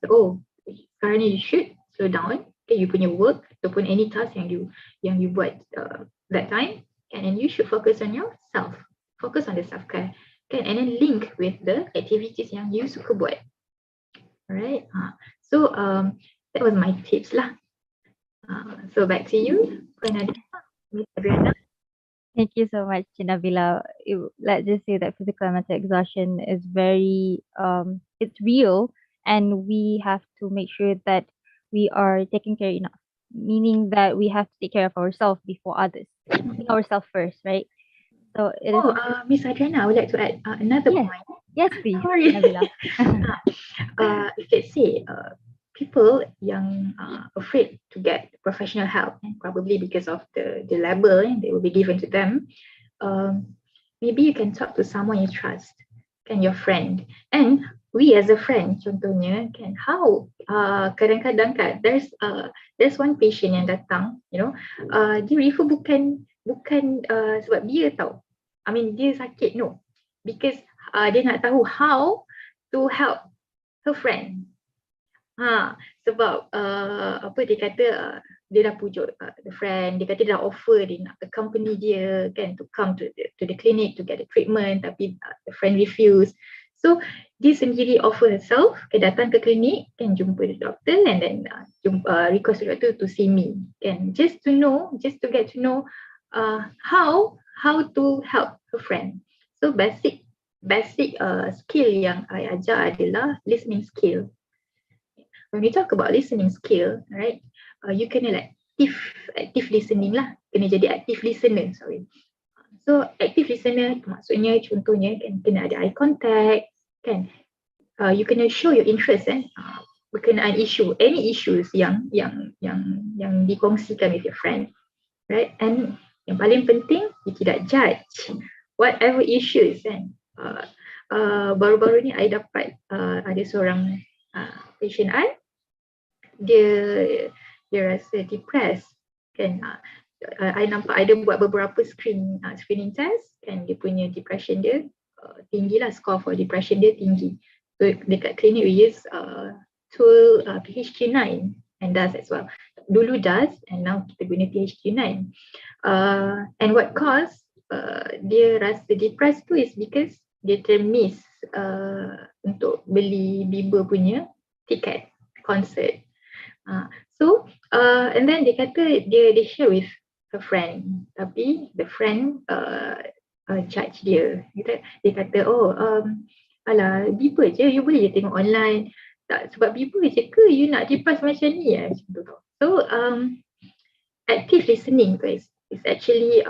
sekarang ni you should slow down, okay, you punya work ataupun any task yang you buat that time, and then you should focus on yourself, focus on the self-care, okay, and then link with the activities yang you suka buat. Alright, so that was my tips lah. So back to you, Miss Adriana. Thank you so much, Cik Nabila. Let's just say that physical and mental exhaustion is very, it's real, and we have to make sure that we are taking care enough, meaning that we have to take care of ourselves before others, putting ourselves first, right? So it is. Miss Adriana, I would like to add another point. Yes, please. Sorry. Nabila. If let's say people yang afraid to get professional help, probably because of the label they will be given to them, maybe you can talk to someone you trust, kan, your friend. And we as a friend, contohnya, kan, how kadang-kadang kan there's one patient yang datang, you know, dia refer bukan sebab dia tahu, I mean dia sakit, no, because dia nak tahu how to help her friend. Sebab dia kata dia dah pujuk the friend, dia kata dia dah offer, dia nak accompany dia, kan, to come to the clinic to get the treatment, tapi the friend refuse. So dia sendiri offer herself, datang ke klinik, kan, jumpa the doctor, and then request the doctor to see me, kan, just to get to know how to help her friend. So basic skill yang I ajar adalah listening skill. When we talk about listening skill, right, you kena like active listening lah, kena jadi active listener, sorry. So active listener maksudnya contohnya kan kena ada eye contact kan. You kena show your interest berkenaan isu, any issues yang dikongsikan with your friend, right? And yang paling penting, you tidak judge whatever issues kan. Baru-baru ni I dapat ada seorang patient dia rasa depressed kan. I nampak ada buat beberapa screening test kan, dia punya depression dia tinggi lah, score for depression dia tinggi. So dekat klinik we use tool PHQ-9 and DAS as well. Dulu DAS and now kita guna PHQ-9. And what caused dia rasa depressed tu is because dia termiss untuk beli Bieber punya tiket concert. And then dia kata dia share with her friend, tapi the friend judge dia. Dia kata, alah Bieber je, you boleh je tengok online. Tak, sebab Bieber je ke you nak depressed macam ni macam tu. So active listening guys is actually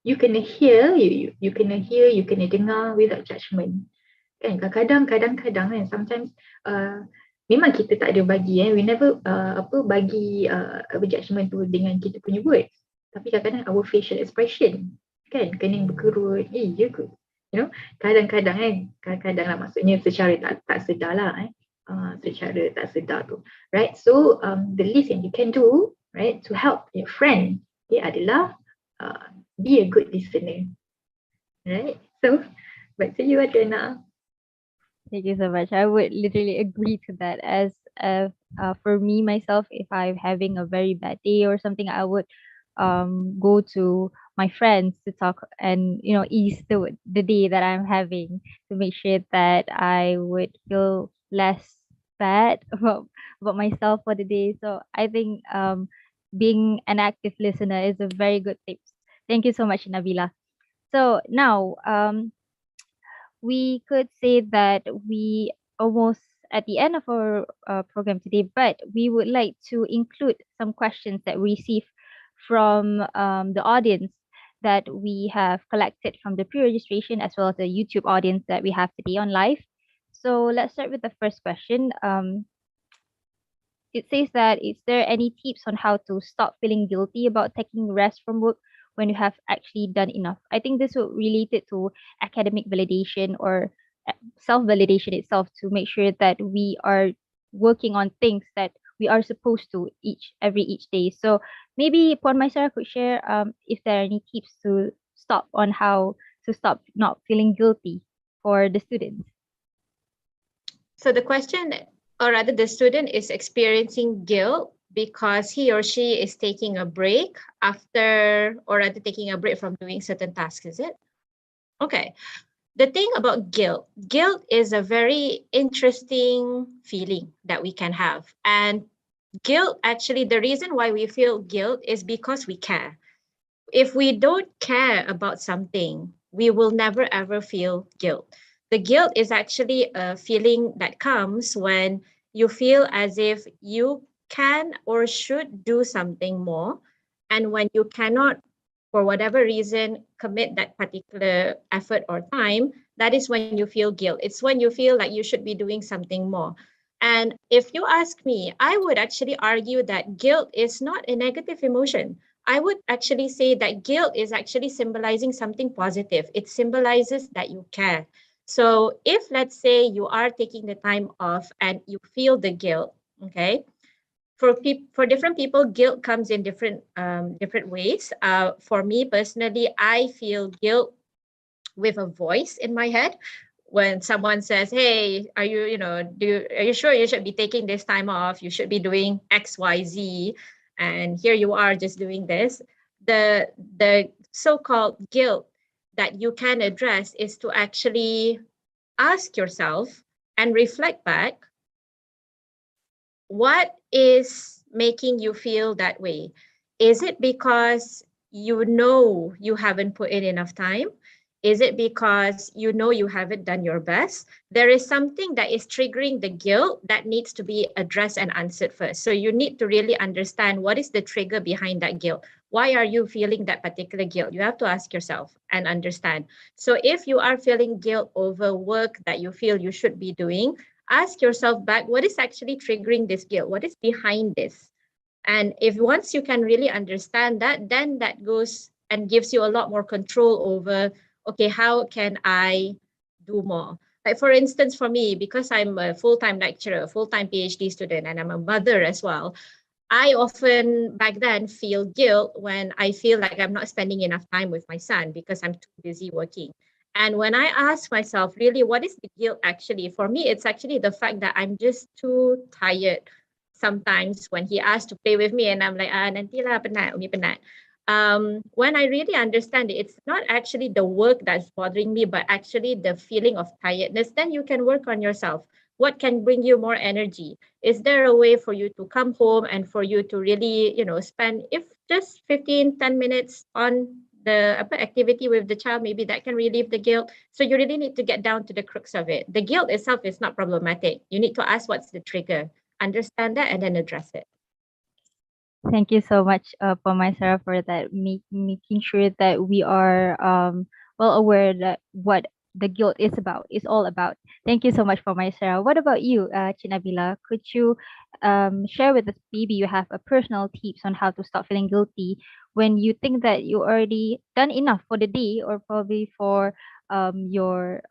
you kena hear, you kena dengar without judgment. Kan kadang-kadang kan sometimes memang kita tak ada bagi we never bagi judgment tu dengan kita punya words. Tapi kadang-kadang our facial expression kan, kening berkerut, ya ke? You know, kadang-kadang lah maksudnya secara tak sedar lah secara tak sedar tu, right? So the least yang you can do, right, to help your friend adalah be a good listener, right? So back to you Adriana. Thank you so much. I would literally agree to that. As for me myself, if I'm having a very bad day or something, I would go to my friends to talk and ease the day that I'm having, to make sure that I would feel less bad about myself for the day. So I think being an active listener is a very good tip. Thank you so much, Nabila. So now we could say that we almost at the end of our program today, but we would like to include some questions that we received from the audience that we have collected from the pre-registration as well as the YouTube audience that we have today on live. So let's start with the first question. It says that, is there any tips on how to stop feeling guilty about taking rest from work when you have actually done enough? I think this will relate it to academic validation or self-validation itself, to make sure that we are working on things that we are supposed to each day. So maybe Puan MAISARAH could share if there are any tips to stop on how to stop not feeling guilty for the students. So the question, or rather the student is experiencing guilt because he or she is taking a break after, or rather taking a break from doing certain tasks, is it? Okay. The thing about guilt is a very interesting feeling that we can have. And guilt, actually, the reason why we feel guilt is because we care. If we don't care about something, we will never ever feel guilt. The guilt is actually a feeling that comes when you feel as if you can or should do something more. And when you cannot, for whatever reason, commit that particular effort or time, that is when you feel guilt. It's when you feel like you should be doing something more. And if you ask me, I would actually argue that guilt is not a negative emotion. I would actually say that guilt is actually symbolizing something positive. It symbolizes that you care. So if, let's say, you are taking the time off and you feel the guilt, okay, for different people, guilt comes in different ways. For me personally, I feel guilt with a voice in my head. When someone says, "Hey, are you sure you should be taking this time off? You should be doing X, Y, Z, and here you are just doing this." The so-called guilt that you can address is to actually ask yourself and reflect back, what is making you feel that way? Is it because you know you haven't put in enough time? Is it because you know you haven't done your best? There is something that is triggering the guilt that needs to be addressed and answered first. So you need to really understand what is the trigger behind that guilt. why are you feeling that particular guilt? You have to ask yourself and understand. So if you are feeling guilt over work that you feel you should be doing, ask yourself back, what is actually triggering this guilt? What is behind this? And if once you can really understand that, then that goes and gives you a lot more control over, okay, how can I do more? Like for instance, for me, because I'm a full-time lecturer, full-time PhD student, and I'm a mother as well, I often back then feel guilt when I feel like I'm not spending enough time with my son because I'm too busy working. And when I ask myself, really, what is the guilt actually? For me, it's actually the fact that I'm just too tired sometimes when he asks to play with me and I'm like, nantilah penat, umi penat. When I really understand it, it's not actually the work that's bothering me, but actually the feeling of tiredness. Then you can work on yourself. What can bring you more energy? Is there a way for you to come home and for you to really, spend, if just 10 minutes on the activity with the child, maybe that can relieve the guilt. So you really need to get down to the crux of it. The guilt itself is not problematic. You need to ask what's the trigger, understand that, and then address it. Thank you so much, for MAISARAH, for that, making sure that we are well aware that what the guilt is all about. Thank you so much for MAISARAH. What about you, Chinabila? Could you share with us, maybe you have a personal tips on how to stop feeling guilty when you think that you already done enough for the day, or probably for your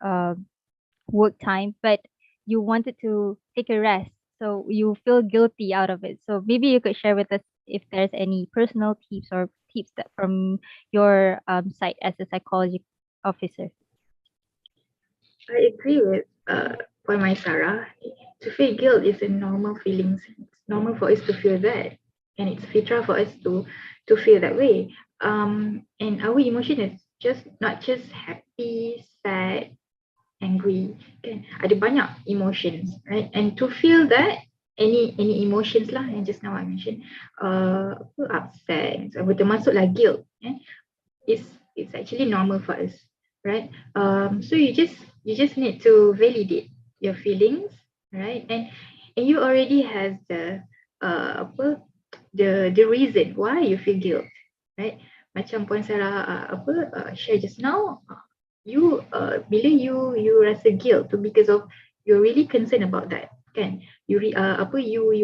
work time, but you wanted to take a rest, so you feel guilty out of it. So maybe you could share with us if there's any personal tips or tips that from your side as a psychology officer. I agree with point MAISARAH. To feel guilt is a normal feeling. It's normal for us to feel that, and it's fitrah for us to feel that way. And our emotion is just not just happy, sad, angry. Kan ada banyak emotions, right? And to feel that any emotions lah, and just now I mentioned, upset, termasuklah guilt. It's actually normal for us, right? So you just need to validate your feelings, right? And you already has the reason why you feel guilt, right? Macam Puan Sarah share just now, you bila you rasa guilt tu because of you're really concerned about that, kan? You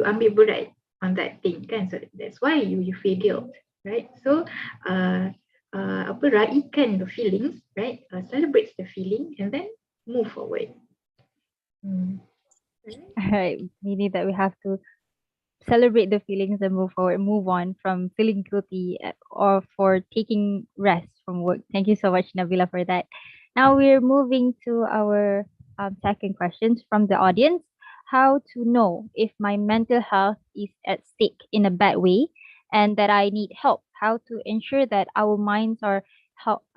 ambil berat on that thing, kan? So that's why you feel guilt, right? So raikan the feelings, right? Celebrate the feeling and then move forward. All right, meaning that we have to celebrate the feelings and move forward, move on from feeling guilty, or for taking rest from work. Thank you so much, Nabila, for that. Now we're moving to our second questions from the audience. How to know if my mental health is at stake in a bad way and that I need help? How to ensure that our minds are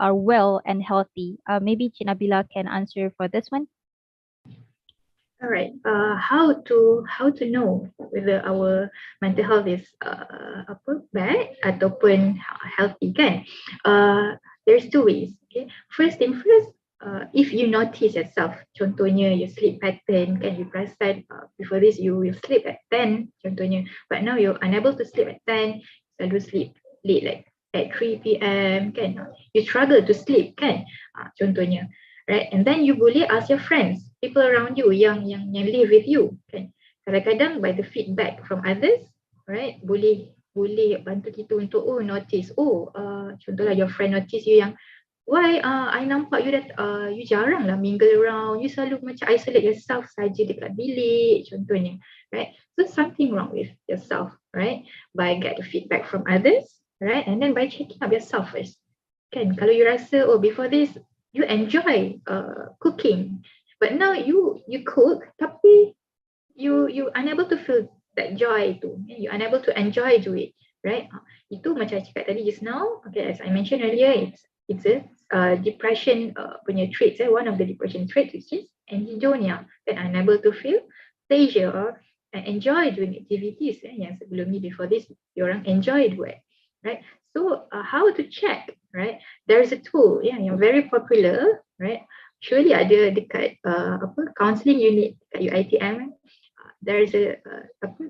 well and healthy? Maybe Nabila can answer for this one. All right. How to know whether our mental health is bad ataupun healthy, kan? There's two ways. Okay. First thing first, if you notice yourself, contohnya your sleep pattern, kan, you perasan before this you will sleep at 10, contohnya, but now you're unable to sleep at 10, selalu sleep late, like at 3 p.m, kan? You struggle to sleep, kan? Contohnya. Right, and then you boleh ask your friends, people around you yang live with you, kan? Kadang-kadang by the feedback from others, right, boleh bantu kita untuk notice, contohlah your friend notice you yang, why I nampak you you jarang lah mingle around, you selalu macam isolate yourself saja dekat bilik, contohnya, right? So something wrong with yourself, right? By get the feedback from others, right? And then by checking up yourself first, kan? Kalau you rasa before this you enjoy cooking, but now you cook tapi you unable to feel that joy tu, you unable to enjoy do it, right? Itu macam cakap tadi just now, okay, as I mentioned earlier, it's a depression punya traits, one of the depression traits, which is anhedonia, that unable to feel pleasure or enjoy doing activities yang sebelum ni, before this diorang enjoy buat, right? So how to check, right? There's a tool yang very popular, right? Surely ada dekat counselling unit kat UiTM. There's a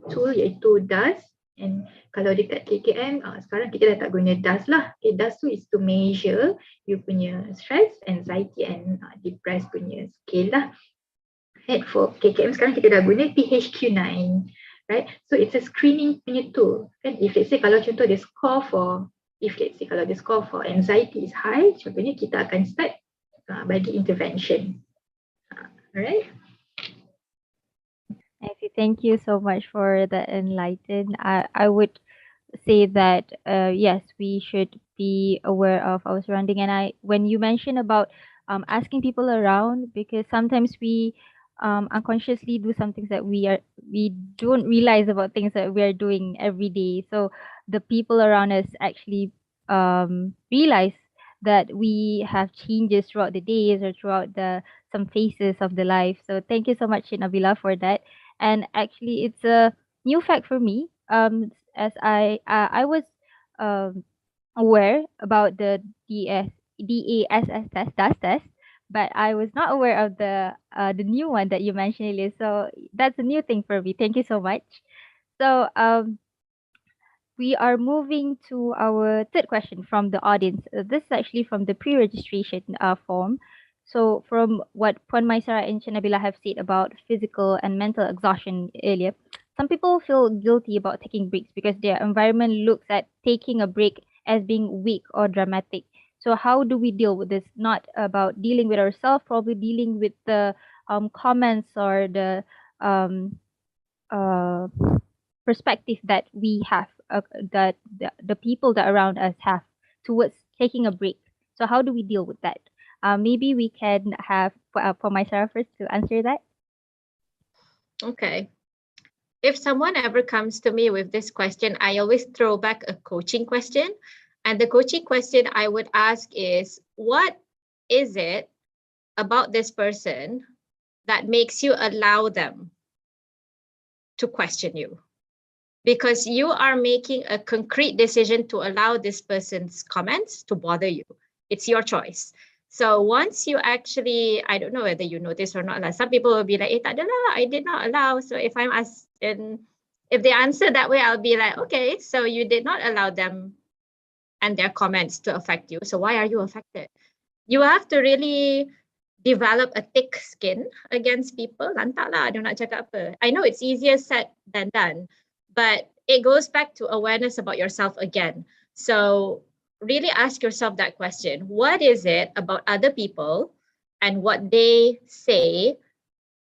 tool iaitu DAS, And kalau dekat KKM, sekarang kita dah tak guna DAS lah. Okay, DAS tu is to measure you punya stress, anxiety and depressed punya scale lah. And for KKM sekarang kita dah guna PHQ-9, right? So it's a screening punya tool. Kan? If let's say kalau contoh dia score for, kalau the score for anxiety is high, contohnya kita akan start bagi intervention. Alright. I see. Thank you so much for the enlighten. I would say that yes, we should be aware of our surrounding. And when you mentioned about asking people around, because sometimes we unconsciously do some things that we don't realize about things that we are doing every day. So the people around us actually realize that we have changes throughout the days or throughout the some phases of the life. So thank you so much, Nabila, for that. And actually, it's a new fact for me. As I was um aware about the DASS test, DAS test, but I was not aware of the new one that you mentioned earlier. So that's a new thing for me. Thank you so much. So we are moving to our third question from the audience. This is actually from the pre-registration form. So from what Puan Maisarah and Nabila have said about physical and mental exhaustion earlier, some people feel guilty about taking breaks because their environment looks at taking a break as being weak or dramatic. So how do we deal with this? Not about dealing with ourselves, probably dealing with the comments or the um, uh, perspective that we have, that the people that around us have towards taking a break. So how do we deal with that? Maybe we can have for myself first to answer that. Okay. If someone ever comes to me with this question, I always throw back a coaching question. And the coaching question I would ask is, what is it about this person that makes you allow them to question you? Because you are making a concrete decision to allow this person's comments to bother you. It's your choice. So once you actually, I don't know whether you notice or not, some people will be like, tak ada lah, I did not allow. So if I'm asked, and if they answer that way, I'll be like, okay, so you did not allow them and their comments to affect you. So why are you affected? You have to really develop a thick skin against people. Lantak lah, dia nak cakap apa. I know it's easier said than done, but it goes back to awareness about yourself again. So really ask yourself that question. What is it about other people and what they say?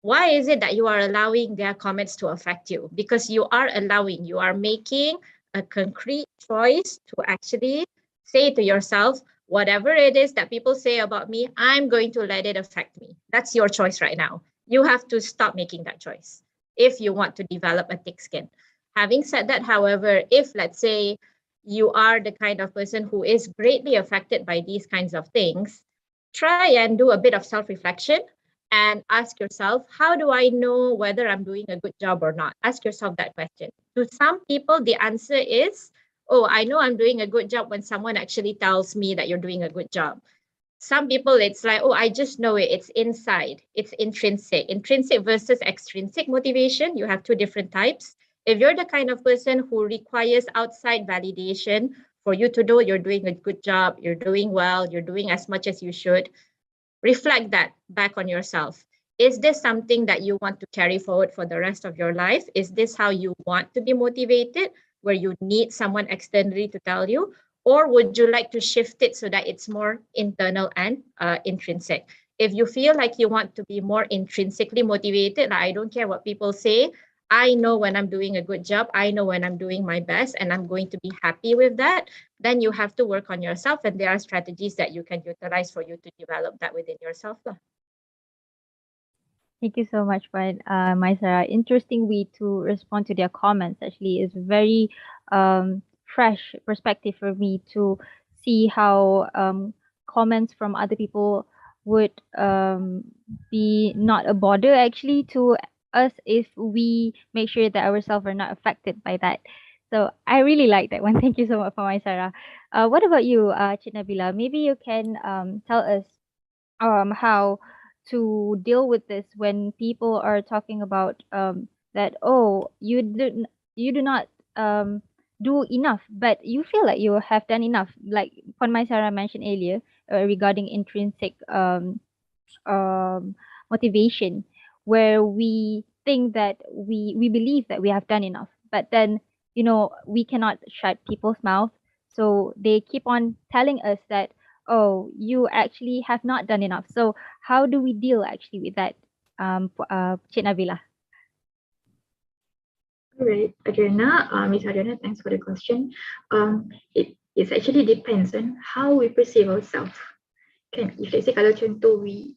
Why is it that you are allowing their comments to affect you? Because you are allowing, you are making a concrete choice to actually say to yourself, whatever it is that people say about me, I'm going to let it affect me. That's your choice right now. You have to stop making that choice if you want to develop a thick skin. Having said that, however, if let's say you are the kind of person who is greatly affected by these kinds of things, try and do a bit of self-reflection and ask yourself, how do I know whether I'm doing a good job or not? Ask yourself that question. To some people, the answer is, oh, I know I'm doing a good job when someone actually tells me that you're doing a good job. Some people, it's like, oh, I just know it. It's inside. It's intrinsic. Intrinsic versus extrinsic motivation. You have two different types. If you're the kind of person who requires outside validation for you to know you're doing a good job, you're doing well, you're doing as much as you should, reflect that back on yourself. Is this something that you want to carry forward for the rest of your life? Is this how you want to be motivated, where you need someone externally to tell you? Or would you like to shift it so that it's more internal and intrinsic? If you feel like you want to be more intrinsically motivated, like, I don't care what people say, I know when I'm doing a good job, I know when I'm doing my best, and I'm going to be happy with that, then you have to work on yourself, and there are strategies that you can utilize for you to develop that within yourself. Thank you so much, Maisarah. Interesting way to respond to their comments. Actually, is very fresh perspective for me to see how comments from other people would be not a bother actually to us if we make sure that ourselves are not affected by that. So I really like that one. Thank you so much for Maisarah. What about you, Cik Nabila? Maybe you can tell us how to deal with this when people are talking about that, oh, you do not do enough, but you feel like you have done enough. Like Puan MAISARAH mentioned earlier regarding intrinsic motivation, where we think that we believe that we have done enough, but then we cannot shut people's mouth, so they keep on telling us that, oh, you actually have not done enough. So how do we deal actually with that, Cik Nabila? All right, Adriana, Miss Adriana, thanks for the question. It actually depends on how we perceive ourselves. Kan, if let's say kalau contoh we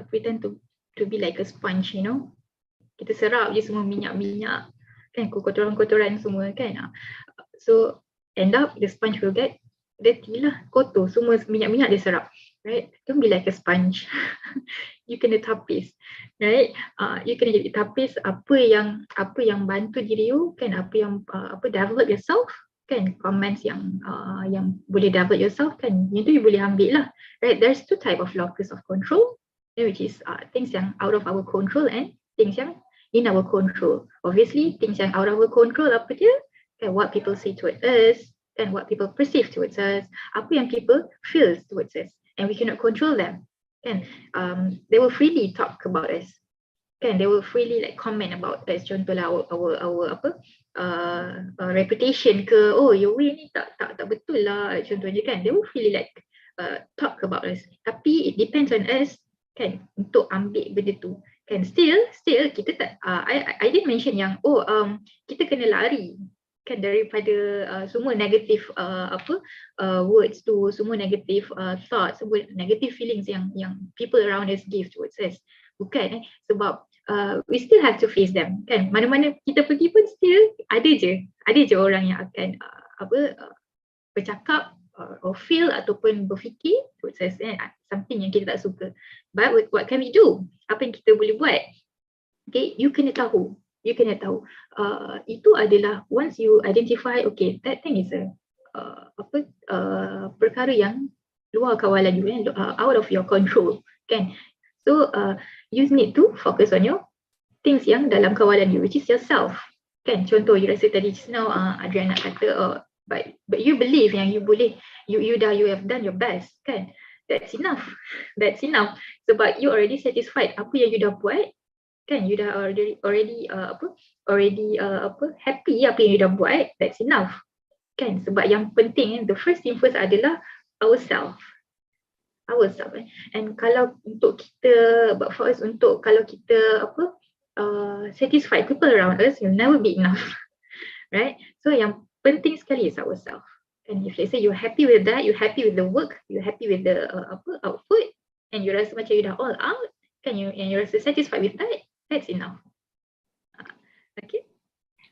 pretend to be like a sponge, kita serap je semua minyak-minyak, kan, kotoran-kotoran semua, kan. So end up the sponge will get dirty lah, kotor, semua minyak-minyak dia serap, right? Don't be like a sponge. You kena tapis, right? You kena jadi tapis apa yang bantu diri you, kan, apa yang develop yourself, kan, comments yang boleh develop yourself, kan, yang tu you boleh ambil lah, right? There's two type of locus of control, which is things yang out of our control and things yang in our control. Obviously things yang out of our control apa dia, kan, what people say towards us, and what people perceive towards us, apa yang people feel towards us, and we cannot control them, kan. They will freely talk about us, kan, they will freely like comment about us, contohlah our reputation ke, oh your way ni tak betul lah, contohnya, kan, they will freely like talk about us, tapi it depends on us, kan, untuk ambil benda tu, kan. Still kita tak, I didn't mention yang kita kena lari, kan, daripada semua negative words tu, semua negative thoughts, semua negative feelings yang people around us give towards us. Bukan, sebab we still have to face them, kan. Mana-mana kita pergi pun still ada je orang yang akan bercakap or feel ataupun berfikir towards us, something yang kita tak suka. But what can we do? Apa yang kita boleh buat? Okay, you kena tahu. Itu adalah once you identify, okay, that thing is a perkara yang luar kawalan you, out of your control, kan. So you need to focus on your things yang dalam kawalan you, which is yourself, kan. Contoh you rasa tadi just now Adriana kata, but you believe yang you boleh, you have done your best, kan. That's enough. Sebab you already satisfied apa yang you dah buat, kan, you dah already happy apa yang you dah buat. That's enough, kan. Sebab yang penting, the first thing first adalah ourselves. And kalau untuk kita, but for us, untuk kalau kita satisfied people around us, will never be enough. Right? So yang penting sekali is ourselves. And if let's say you're happy with that, you're happy with the work, you're happy with the output, and you rasa macam you dah all out, kan, and you rasa satisfied with that, that's enough. Okay.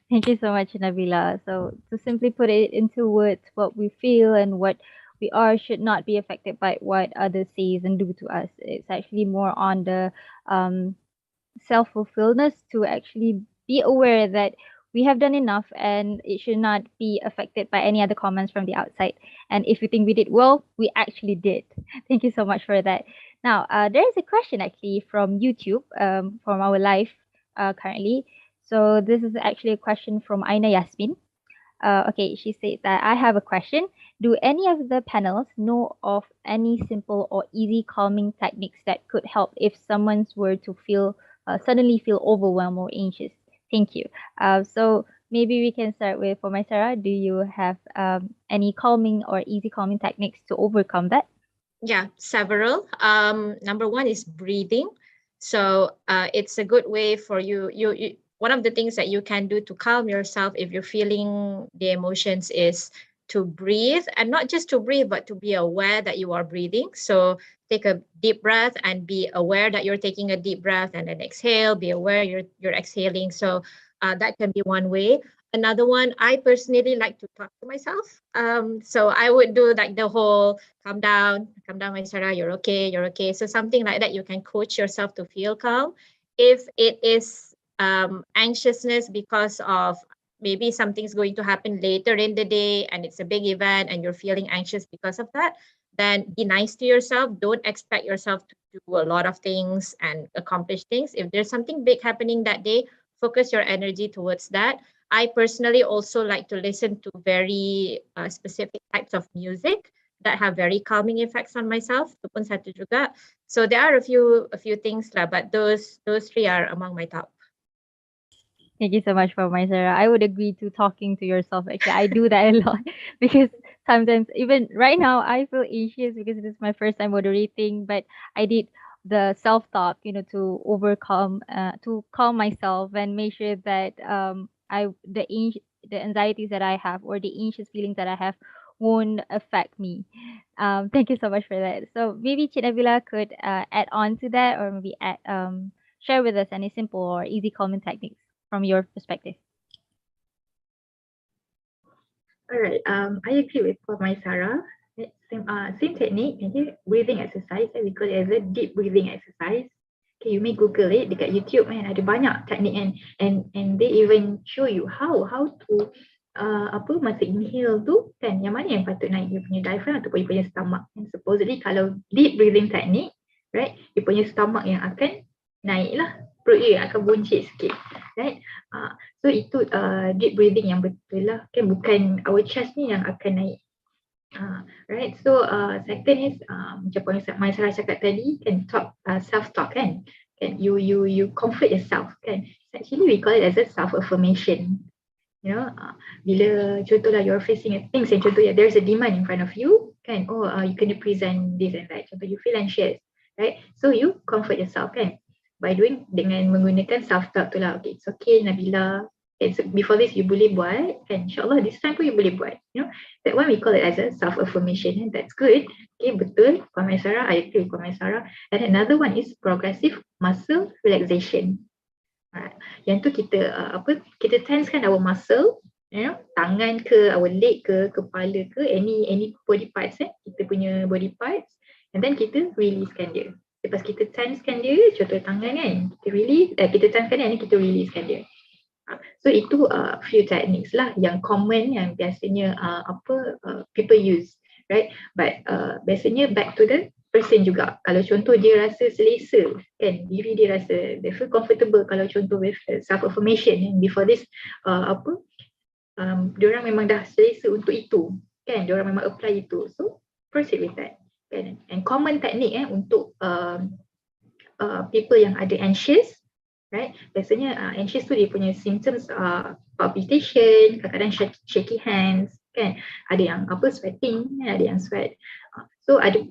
Thank you so much, Nabila. So to simply put it into words, what we feel and what we are should not be affected by what others say and do to us. It's actually more on the self-fulfillment, to actually be aware that we have done enough and it should not be affected by any other comments from the outside. And if we think we did well, we actually did. Thank you so much for that. Now, there is a question actually from YouTube, from our live currently. So this is actually a question from Aina Yasmin. Okay, she said that I have a question. Do any of the panels know of any simple or easy calming techniques that could help if someone were to suddenly feel overwhelmed or anxious? Thank you. So maybe we can start with, for MAISARAH, do you have any calming or easy calming techniques to overcome that? Yeah, several. Number one is breathing. So it's a good way for you. One of the things that you can do to calm yourself if you're feeling the emotions is to breathe, and not just to breathe, but to be aware that you are breathing. So take a deep breath and be aware that you're taking a deep breath, and then exhale, be aware you're exhaling. So that can be one way. Another one, I personally like to talk to myself. So I would do like the whole calm down, MAISARAH, you're okay. So something like that, you can coach yourself to feel calm. If it is anxiousness because of maybe something's going to happen later in the day and it's a big event and you're feeling anxious because of that, then be nice to yourself. Don't expect yourself to do a lot of things and accomplish things. If there's something big happening that day, focus your energy towards that. I personally also like to listen to very specific types of music that have very calming effects on myself. Itu pun satu juga. So there are a few things lah, but those three are among my top. Thank you so much for MAISARAH. I would agree to talking to yourself. Actually, I do that a lot because sometimes, even right now, I feel anxious because it is my first time moderating. But I did the self-talk, to overcome, to calm myself and make sure that the anxieties that I have or the anxious feelings that I have won't affect me. Thank you so much for that. So maybe Cik Nabila could add on to that, or maybe share with us any simple or easy calming techniques from your perspective. Alright, I agree with Prof. MAISARAH. Same technique, okay? Breathing exercise. We call it as a deep breathing exercise. Okay, you may Google it dekat YouTube, man. Ada banyak teknik and they even show you how to masa inhale tu kan, yang mana yang patut naik, you punya diaphragm ataupun you punya stomach. And supposedly kalau deep breathing technique, right, you punya stomach yang akan naik lah, perut you akan buncit sikit, right. So itu deep breathing yang betul lah, kan, bukan our chest ni yang akan naik. Right, so second is macam Puan MAISARAH cakap tadi, kan, self talk, kan you comfort yourself, kan. Actually we call it as a self affirmation. Bila contohlah you're facing things yang contohnya there's a demand in front of you, kan, you kena present this and that, contoh you feel anxious, right, so you comfort yourself, kan, by dengan menggunakan self talk tu lah. Okay, it's okay Nabila, before this you boleh buat, kan, insyaAllah this time pun you boleh buat, that one we call it as a self affirmation, and that's good. Okay, betul Puan MAISARAH, I agree with Puan MAISARAH. And another one is progressive muscle relaxation. Yang tu kita tensekan our muscle, tangan ke, our leg ke, kepala ke, any body parts, kita punya body parts, and then kita releasekan dia. Lepas kita tensekan dia, contoh tangan, kan, kita tensekan dia and kita releasekan dia. So itu few techniques lah yang common, yang biasanya people use, right. But biasanya back to the person juga. Kalau contoh dia rasa selesa, kan, diri dia rasa they feel comfortable, kalau contoh with self affirmation, before this diorang memang dah selesa untuk itu, kan, diorang memang apply itu, so proceed with that, kan. And common technique untuk people yang ada anxious, right, biasanya anxious tu dia punya symptoms palpitation, kadang-kadang shaky hands, kan, ada yang sweating, ada yang sweat, so ada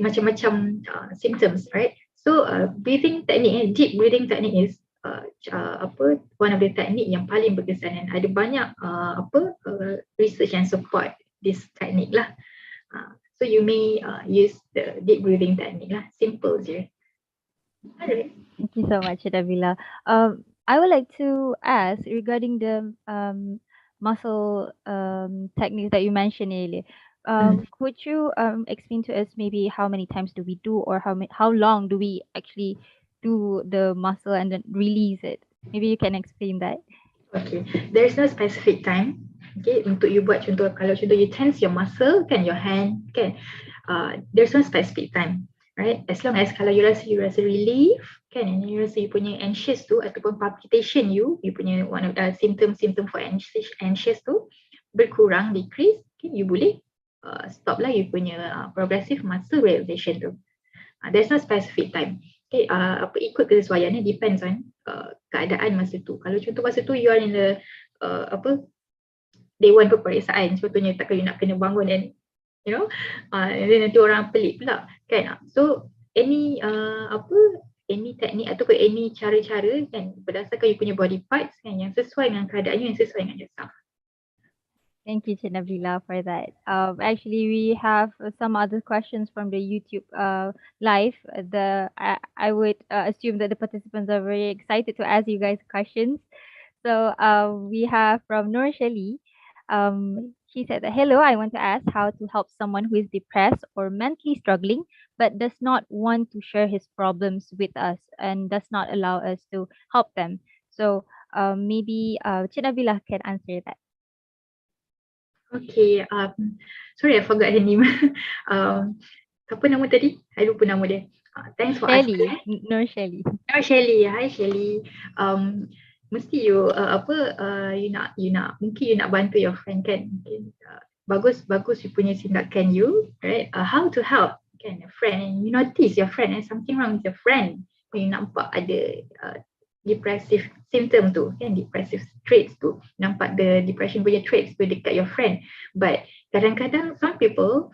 macam-macam symptoms, right. So breathing technique, deep breathing technique is one of the technique yang paling berkesan, dan ada banyak research yang support this technique lah. So you may use the deep breathing technique lah, simple je. Alright. Thank you so much, Nabila. I would like to ask regarding the muscle techniques that you mentioned earlier. Could you explain to us maybe how many times do we do, or how long do we actually do the muscle and then release it? Maybe you can explain that. Okay, there's no specific time. Okay, untuk you buat contoh, kalau contoh you tense your muscle, kan, your hand, kan, there's no specific time, right? As long as kalau you rasa relief, kan, and you rasa you punya anxious tu ataupun palpitation you punya one of the symptom for anxious tu berkurang, decrease, okay, you boleh stop lah you punya progressive muscle relaxation tu. There's no specific time. Okay, ikut kesesuaian, depends on keadaan masa tu. Kalau contoh masa tu you are in the dewan peperiksaan, contohnya takkan you nak kena bangun dan and then nanti orang pelik pula, kan. So any teknik ataupun any cara-cara, kan, berdasarkan you punya body parts, kan, yang sesuai dengan keadaan you, yang sesuai dengan yourself. Thank you, Cik Nabila, for that. Actually, we have some other questions from the YouTube live. I would assume that the participants are very excited to ask you guys questions. So we have from Noor Shali. She said that, hello, I want to ask how to help someone who is depressed or mentally struggling, but does not want to share his problems with us and does not allow us to help them. So maybe Cik Nabila can answer that. Okay, sorry I forgot her name. Apa nama tadi? I lupa nama dia. Thanks for asking. Noor Shali. Hi Shelly. mesti you mungkin you nak bantu your friend kan. Bagus you punya tindakan you, right? How to help kan a friend, and you notice your friend and something wrong with your friend, when you nampak ada depressive symptom tu kan, depressive traits tu, nampak the depression punya traits tu dekat your friend, but kadang-kadang some people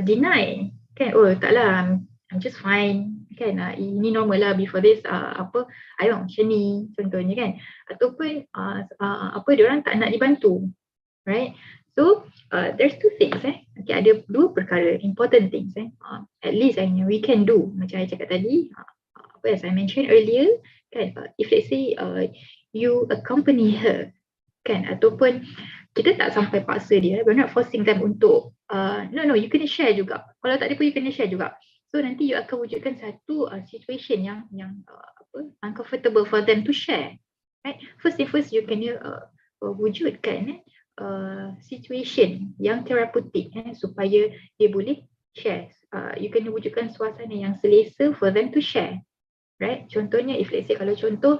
deny kan, oh taklah, I'm just fine kan, ini normal lah, before this I macam ni contohnya kan, ataupun diorang tak nak dibantu, right? So there's two things okay, ada dua perkara important things at least we can do, macam I cakap tadi, as I mentioned earlier kan, if let's say you accompany her kan, ataupun kita tak sampai paksa dia, we're not forcing them untuk no you kena share juga, kalau tak ada pun you kena share juga. So nanti you akan wujudkan satu situation yang uncomfortable for them to share, right? First you kena wujudkan situation yang therapeutic supaya dia boleh share. You kena wujudkan suasana yang selesa for them to share, right? Contohnya, if let's say kalau contoh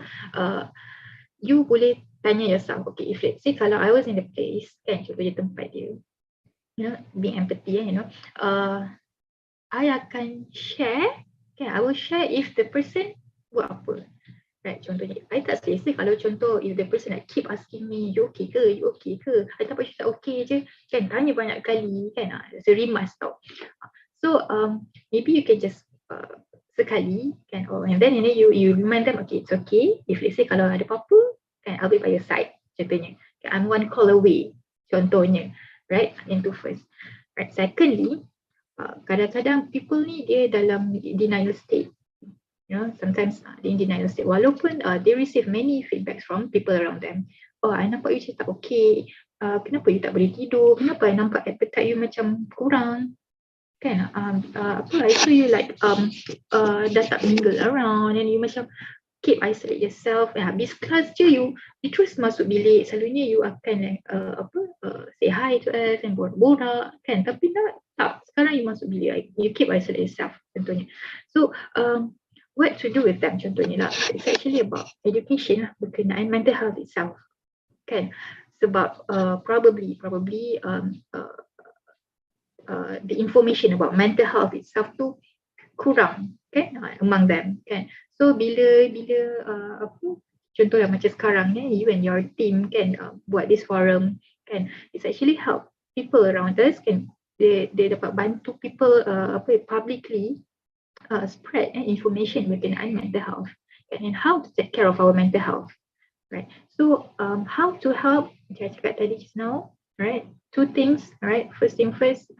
you boleh tanya yourself, okay, if let's say kalau I was in the place kan, contohnya tempat dia, being empathy I akan share kan, I will share if the person buat apa, right? Contohnya I tak selesa kalau contoh if the person like keep asking me, you okay ke, I tak tak okay je kan, tanya banyak kali kan, serimas tau. So maybe you can just sekali kan, and then you remind them, okay, it's okay if let's say kalau ada apa-apa kan, I'll be by your side contohnya, okay, I'm one call away contohnya, right? Itu first, right? Secondly, kadang-kadang people ni dia dalam denial state, sometimes they in denial state, walaupun they receive many feedbacks from people around them. I nampak you macam tak okay, kenapa you tak boleh tidur, kenapa I nampak appetite you macam kurang kan, I feel you like dah tak mingle around, and you macam keep isolate yourself, habis kelas je you terus masuk bilik, selalunya you akan say hi to us and borak kan, tapi tak, sekarang you masuk bilik, you keep isolate yourself contohnya. So what to do with them contohnya lah, it's actually about education lah berkenaan mental health itself kan, sebab probably the information about mental health itself tu kurang kan among them kan. So bila contohlah macam sekarang you and your team kan buat this forum kan, it's actually help people around us kan, dia dapat bantu people publicly spread information berkenaan mental health and how to take care of our mental health, right? So how to help, macam I cakap tadi just now, right? Two things, right? First thing first,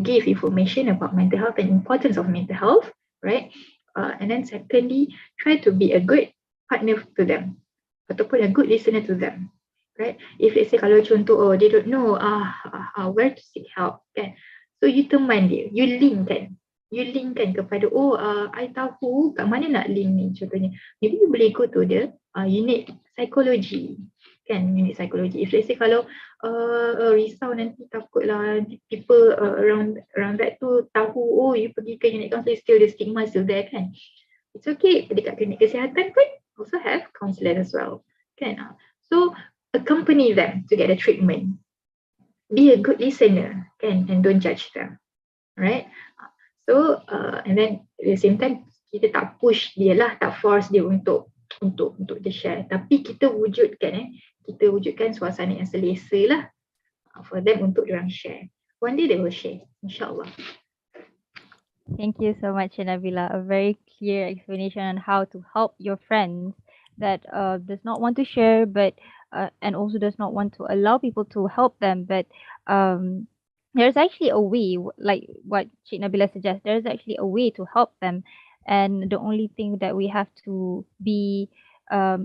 give information about mental health and importance of mental health, right? And then secondly, try to be a good partner to them ataupun a good listener to them, right? If let's say kalau contoh they don't know where to seek help kan, so you teman dia, you link kan kepada I tahu kat mana nak link ni contohnya, maybe you boleh go to the unit psychology kan, unit psychology. If let's say kalau risau nanti takutlah people around that tu tahu you pergi ke unit counselor, still the stigma still there kan, it's okay, dekat klinik kesihatan pun also have counselor as well kan. So accompany them to get the treatment, be a good listener kan, and don't judge them, right? So and then at the same time kita tak push dia lah, tak force dia untuk dia share, tapi kita wujudkan suasana yang selesa lah for them untuk diorang share. One day they will share, insyaAllah. Thank you so much, Nabila. A very clear explanation on how to help your friends that does not want to share, but and also does not want to allow people to help them. But there's actually a way, like what Cik Nabila suggests, there's actually a way to help them. And the only thing that we have to be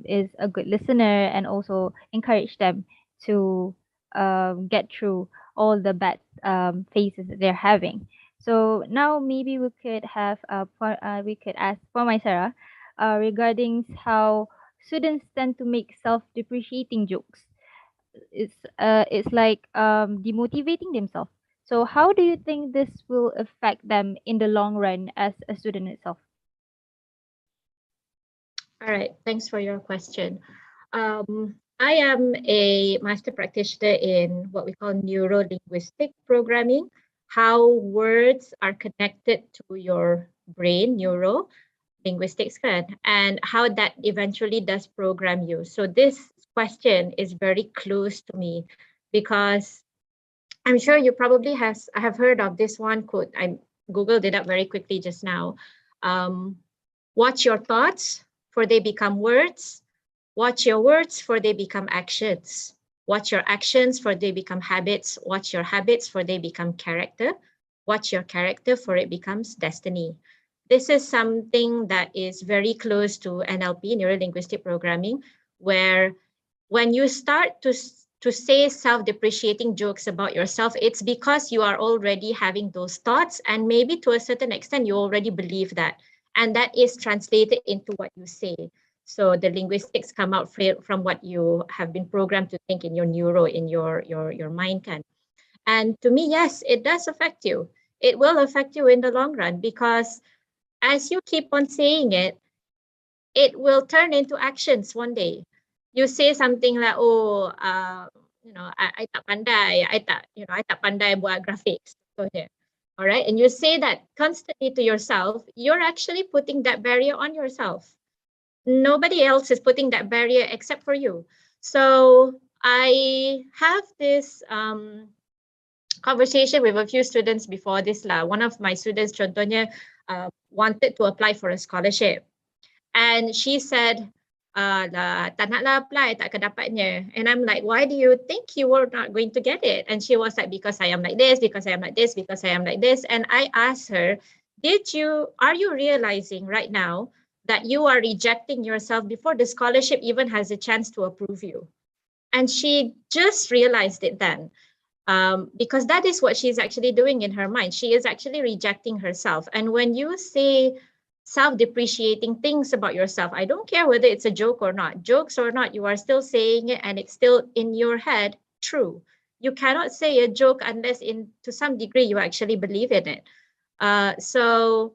is a good listener and also encourage them to get through all the bad phases that they're having. So now maybe we could have we could ask for MAISARAH regarding how students tend to make self-depreciating jokes. It's like demotivating themselves. So how do you think this will affect them in the long run as a student itself? All right, thanks for your question. I am a master practitioner in what we call neuro-linguistic programming, how words are connected to your brain, neuro-linguistics, and how that eventually does program you. So this question is very close to me because I'm sure you probably have heard of this one quote. I Googled it up very quickly just now. Um, Watch your thoughts, for they become words. Watch your words, for they become actions. Watch your actions, for they become habits. Watch your habits, for they become character. Watch your character, for it becomes destiny. This is something that is very close to NLP, neuro-linguistic programming, where when you start to say self-depreciating jokes about yourself, it's because you are already having those thoughts, and maybe to a certain extent you already believe that, and that is translated into what you say. So the linguistics come out from what you have been programmed to think in your neuro, in your mind can. And to me, yes, it does affect you. It will affect you in the long run, because as you keep on saying it, it will turn into actions one day. You say something like, oh, I tak pandai, I tak pandai buat graphics. All right. And you say that constantly to yourself, you're actually putting that barrier on yourself. Nobody else is putting that barrier except for you. So I have this conversation with a few students before this lah. One of my students, contohnya, wanted to apply for a scholarship. And she said, tak nak lah apply, tak akan dapatnya. And I'm like, why do you think you were not going to get it? And she was like, because I am like this, because I am like this, because I am like this. And I asked her, are you realizing right now that you are rejecting yourself before the scholarship even has a chance to approve you? And she just realized it then. Because that is what she's actually doing in her mind. She is actually rejecting herself. And when you say self-depreciating things about yourself, I don't care whether it's a joke or not, jokes or not, you are still saying it, and it's still in your head true. You cannot say a joke unless to some degree you actually believe in it. So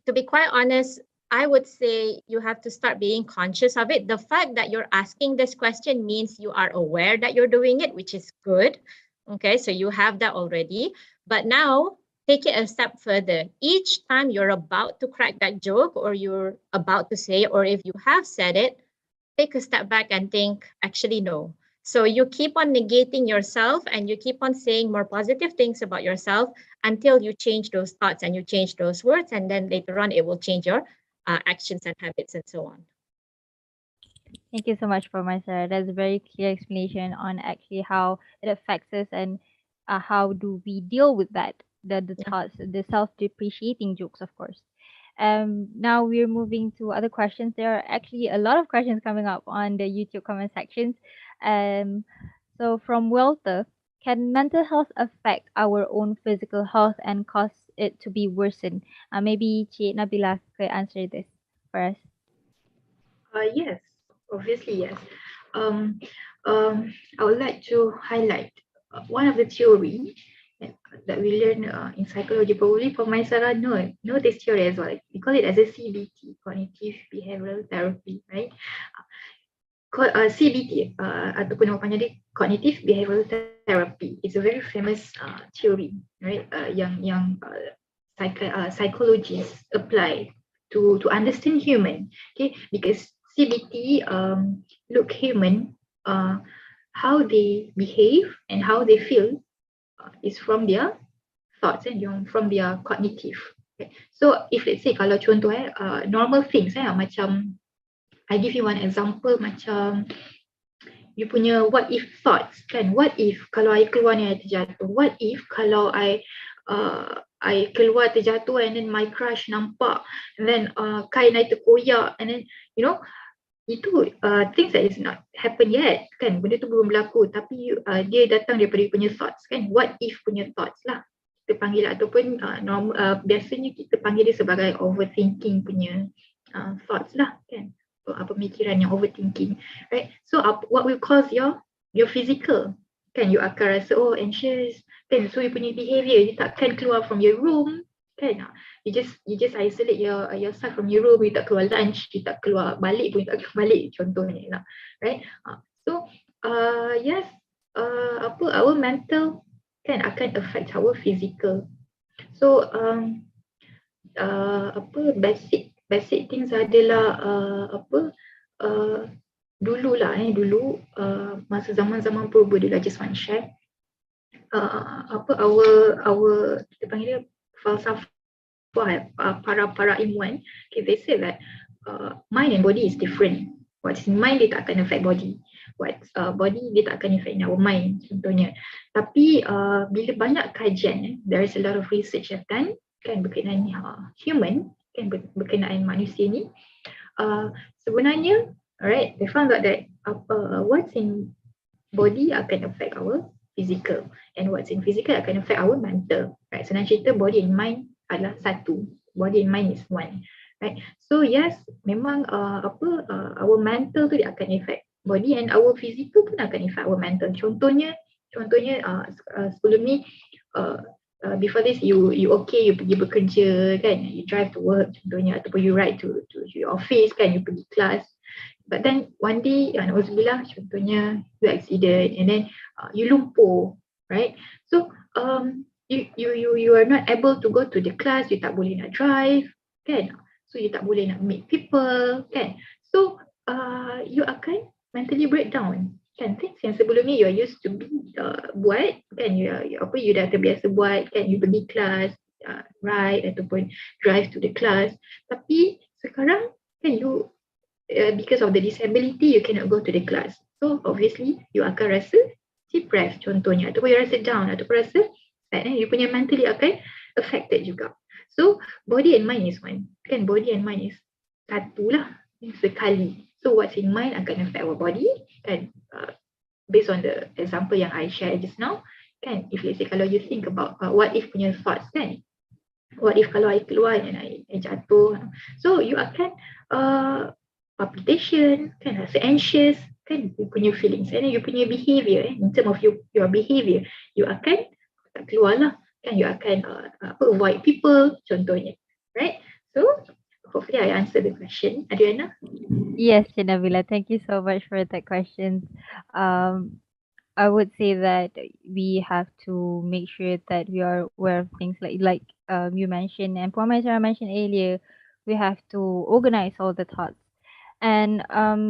to be quite honest, I would say you have to start being conscious of it. The fact that you're asking this question means you are aware that you're doing it, which is good. Okay, so you have that already. But now take it a step further. Each time you're about to crack that joke, or you're about to say, or if you have said it, take a step back and think, actually, no. So you keep on negating yourself, and you keep on saying more positive things about yourself until you change those thoughts and you change those words. And then later on, it will change your actions and habits and so on. Thank you so much for MAISARAH. That's a very clear explanation on actually how it affects us, and how do we deal with that, the thoughts, the self-depreciating jokes, of course. Now we're moving to other questions. There are actually a lot of questions coming up on the YouTube comment sections. So from Walter, can mental health affect our own physical health and cause it to be worsened? Maybe Cik Nabila could answer this for us. Yes, obviously yes. I would like to highlight one of the theory that we learn in psychology. Probably for MAISARAH, know this theory as well. We call it as a CBT, cognitive behavioral therapy, right? CBT ataupun nama panjang dia cognitive behavioral therapy. It's a very famous theory, right? Yang psychologists apply to understand human. Okay, because CBT look human, how they behave and how they feel is from their thoughts and from their cognitive. Okay. So if let's say kalau contoh normal things macam I give you one example, macam you punya what if thoughts kan. What if kalau I keluar ni I terjatuh? What if kalau I keluar terjatuh and then my crush nampak, and then kain I terkoyak, and then itu things that is not happen yet kan. Benda tu belum berlaku, tapi dia datang daripada you punya thoughts kan. What if punya thoughts lah kita panggil, ataupun biasanya kita panggil dia sebagai overthinking punya thoughts lah kan. Pemikiran yang overthinking, right? So what will cause your physical kan. You akan rasa anxious kan, so you punya behavior, you takkan keluar from your room Kan? You just isolate yourself from your room, you tak keluar lunch, you tak keluar balik pun, you tak keluar balik contohnya lah. Right? So yes, our mental kan akan affect our physical. So basic things adalah dulu masa zaman-zaman purba dulu, I just want to share our kita panggil dia falsafah, para ilmuwan, okay, they say that mind and body is different. What's in mind dia tak akan affect body, what's body dia tak akan affect our mind contohnya. Tapi bila banyak kajian, there is a lot of research kan berkenaan human, kan berkenaan manusia ni, sebenarnya alright, they found out that what's in body akan affect our physical, and what's in physical akan affect our mental. Right, senang cerita, body and mind adalah satu, body and mind is one. Right, so yes, memang our mental tu dia akan affect body, and our physical pun akan affect our mental. Contohnya sebelum ni before this you okay, you pergi bekerja kan, you drive to work contohnya, ataupun you ride to your office kan, you pergi kelas. But then one day, Alhamdulillah, contohnya you accident and then you lumpuh, right? So you are not able to go to the class, you tak boleh nak drive, kan? So you tak boleh nak meet people, kan? So you akan mentally breakdown, kan? Things yang sebelum ni you are used to buat, kan? You dah terbiasa buat, kan? You pergi kelas, ride ataupun drive to the class. Tapi sekarang kan you because of the disability, you cannot go to the class. So obviously you akan rasa depressed contohnya, ataupun you rasa down, ataupun rasa sad, you punya mentally akan affected juga. So body and mind is one, kan? Body and mind is satu lah, sekali. So what's in mind akan affect our body, kan? Based on the example yang I share just now, kan? If let's say kalau you think about what if punya thoughts, kan? What if kalau I keluar and I jatuh, so you akan palpitation, kan, rasa anxious, kan, you punya feelings, and you punya behavior, in terms of your behavior, you akan tak keluar lah, kan, you akan avoid people contohnya, right? So hopefully I answer the question. Adriana? Yes, Nabila, thank you so much for that question. I would say that we have to make sure that we are aware of things like you mentioned, and Puan MAISARAH mentioned earlier, we have to organize all the thoughts. And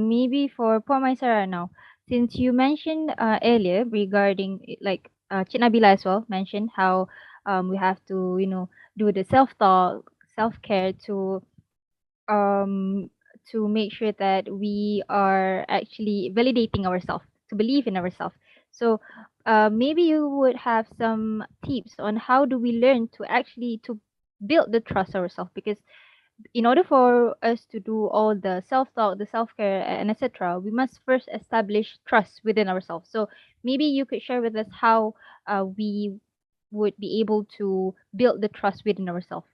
maybe for Puan MAISARAH now, since you mentioned earlier regarding like Cik Nabila as well mentioned how we have to do the self-talk, self-care to make sure that we are actually validating ourselves, to believe in ourselves. So maybe you would have some tips on how do we learn to actually to build the trust ourselves, because in order for us to do all the self-talk, the self-care, and etc., we must first establish trust within ourselves. So maybe you could share with us how we would be able to build the trust within ourselves.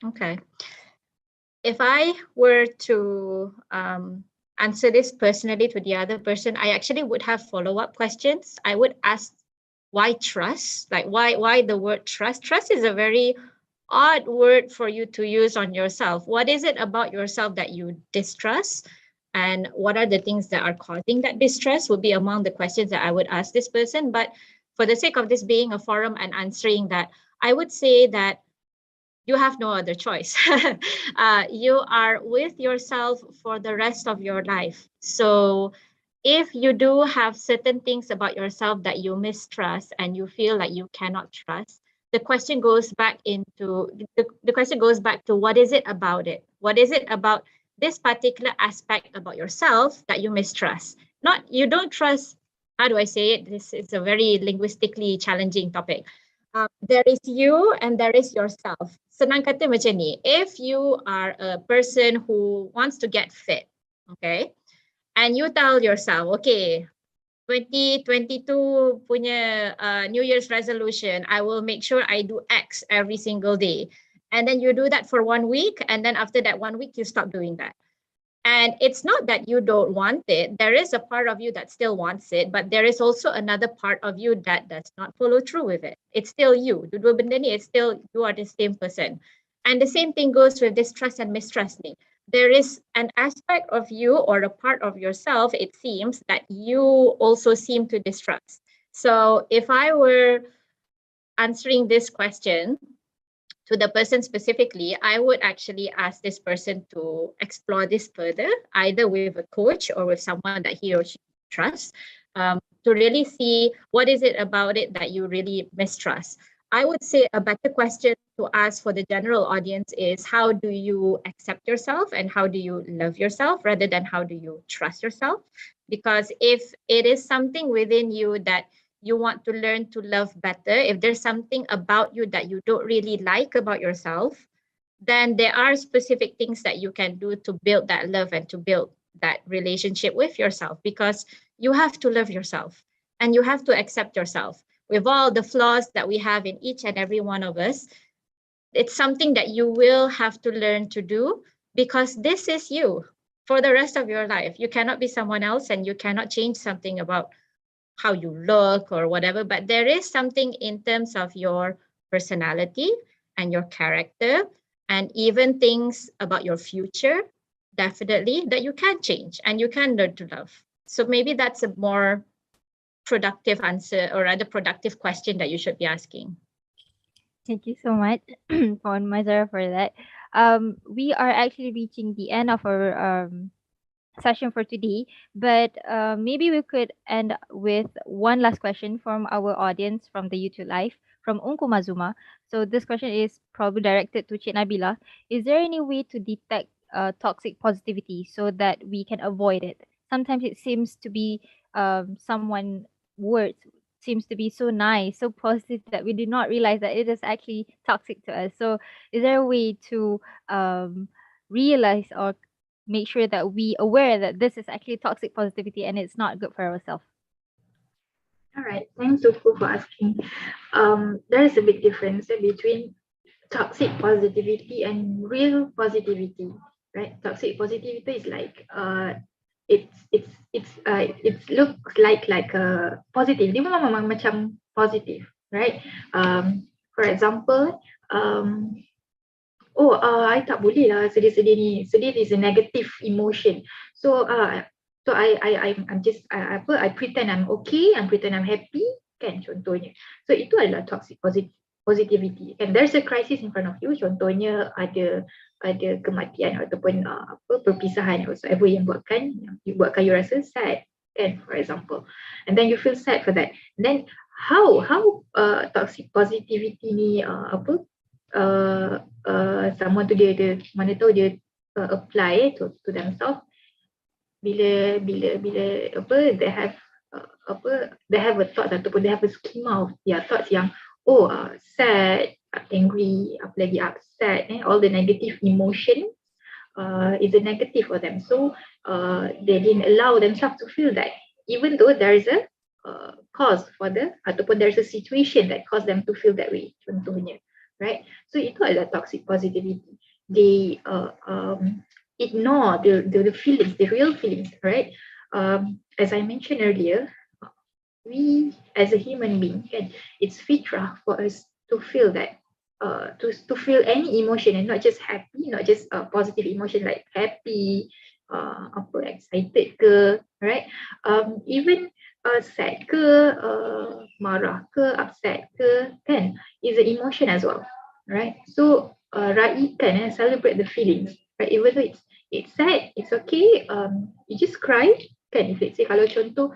Okay. If I were to answer this personally to the other person, I actually would have follow-up questions. I would ask, why trust? Like why the word trust? Trust is a very odd word for you to use on yourself. What is it about yourself that you distrust? And what are the things that are causing that distrust would be among the questions that I would ask this person. But for the sake of this being a forum and answering that, I would say that you have no other choice. You are with yourself for the rest of your life. So if you do have certain things about yourself that you mistrust and you feel like you cannot trust, the question goes back into the question goes back to, what is it about it? What is it about this particular aspect about yourself that you mistrust? Not, you don't trust, how do I say it? This is a very linguistically challenging topic. There is you and there is yourself. Senang kata macam ni, if you are a person who wants to get fit, okay, and you tell yourself, okay, 2022 punya New Year's resolution, I will make sure I do X every single day. And then you do that for 1 week, and then after that 1 week, you stop doing that. And it's not that you don't want it. There is a part of you that still wants it, but there is also another part of you that does not follow through with it. It's still you. Dua benda ni, it's still you are the same person. And the same thing goes with this trust and mistrust ni. There is an aspect of you or a part of yourself, it seems, that you also seem to distrust. So if I were answering this question to the person specifically, I would actually ask this person to explore this further, either with a coach or with someone that he or she trusts, to really see what is it about it that you really mistrust. I would say a better question to ask for the general audience is, how do you accept yourself and how do you love yourself, rather than how do you trust yourself? Because if it is something within you that you want to learn to love better, if there's something about you that you don't really like about yourself, then there are specific things that you can do to build that love and to build that relationship with yourself, because you have to love yourself and you have to accept yourself with all the flaws that we have in each and every one of us. It's something that you will have to learn to do, because this is you for the rest of your life. You cannot be someone else and you cannot change something about how you look or whatever, but there is something in terms of your personality and your character and even things about your future, definitely, that you can change and you can learn to love. So maybe that's a more productive answer, or rather productive question that you should be asking. Thank you so much, for MAISARAH, for that. We are actually reaching the end of our session for today, but maybe we could end with one last question from our audience from the YouTube Live from Unku Mazuma. So this question is probably directed to Cik Nabila. Is there any way to detect toxic positivity so that we can avoid it? Sometimes it seems to be someone words seems to be so nice, so positive that we do not realize that it is actually toxic to us. So is there a way to realize or make sure that we aware that this is actually toxic positivity and it's not good for ourselves? All right, thanks Ufu for asking. There is a big difference between toxic positivity and real positivity, right? Toxic positivity is like it looks like a positive. Dia memang macam positive, right? For example, I tak boleh lah sedih-sedih ni. Sedih is a negative emotion. So I pretend I'm okay, I pretend I'm happy, kan contohnya. So itu adalah toxic positivity. And there's a crisis in front of you. Contohnya ada kematian ataupun perpisahan, whatsoever yang buatkan you rasa sad, kan, for example. And then you feel sad for that. And then how toxic positivity ni someone tu dia mana tahu dia apply to themselves bila they have they have a thought ataupun they have a schema of their thoughts yang sad, angry, apa lagi upset, all the negative emotion is a negative for them. So they didn't allow themselves to feel that, even though there is a cause for ataupun there's a situation that caused them to feel that way, contohnya. Right? So itu adalah toxic positivity. They ignore the feelings, the real feelings, right? As I mentioned earlier, we as a human being, it's fitrah for us to feel that, to feel any emotion, and not just happy, not just positive emotion like happy, excited ke, right? Even sad ke, marah ke, upset ke, kan, is an emotion as well, right? So raikan, celebrate the feelings, right? Even though it's sad, it's okay. You just cry, kan? If let's say kalau contoh,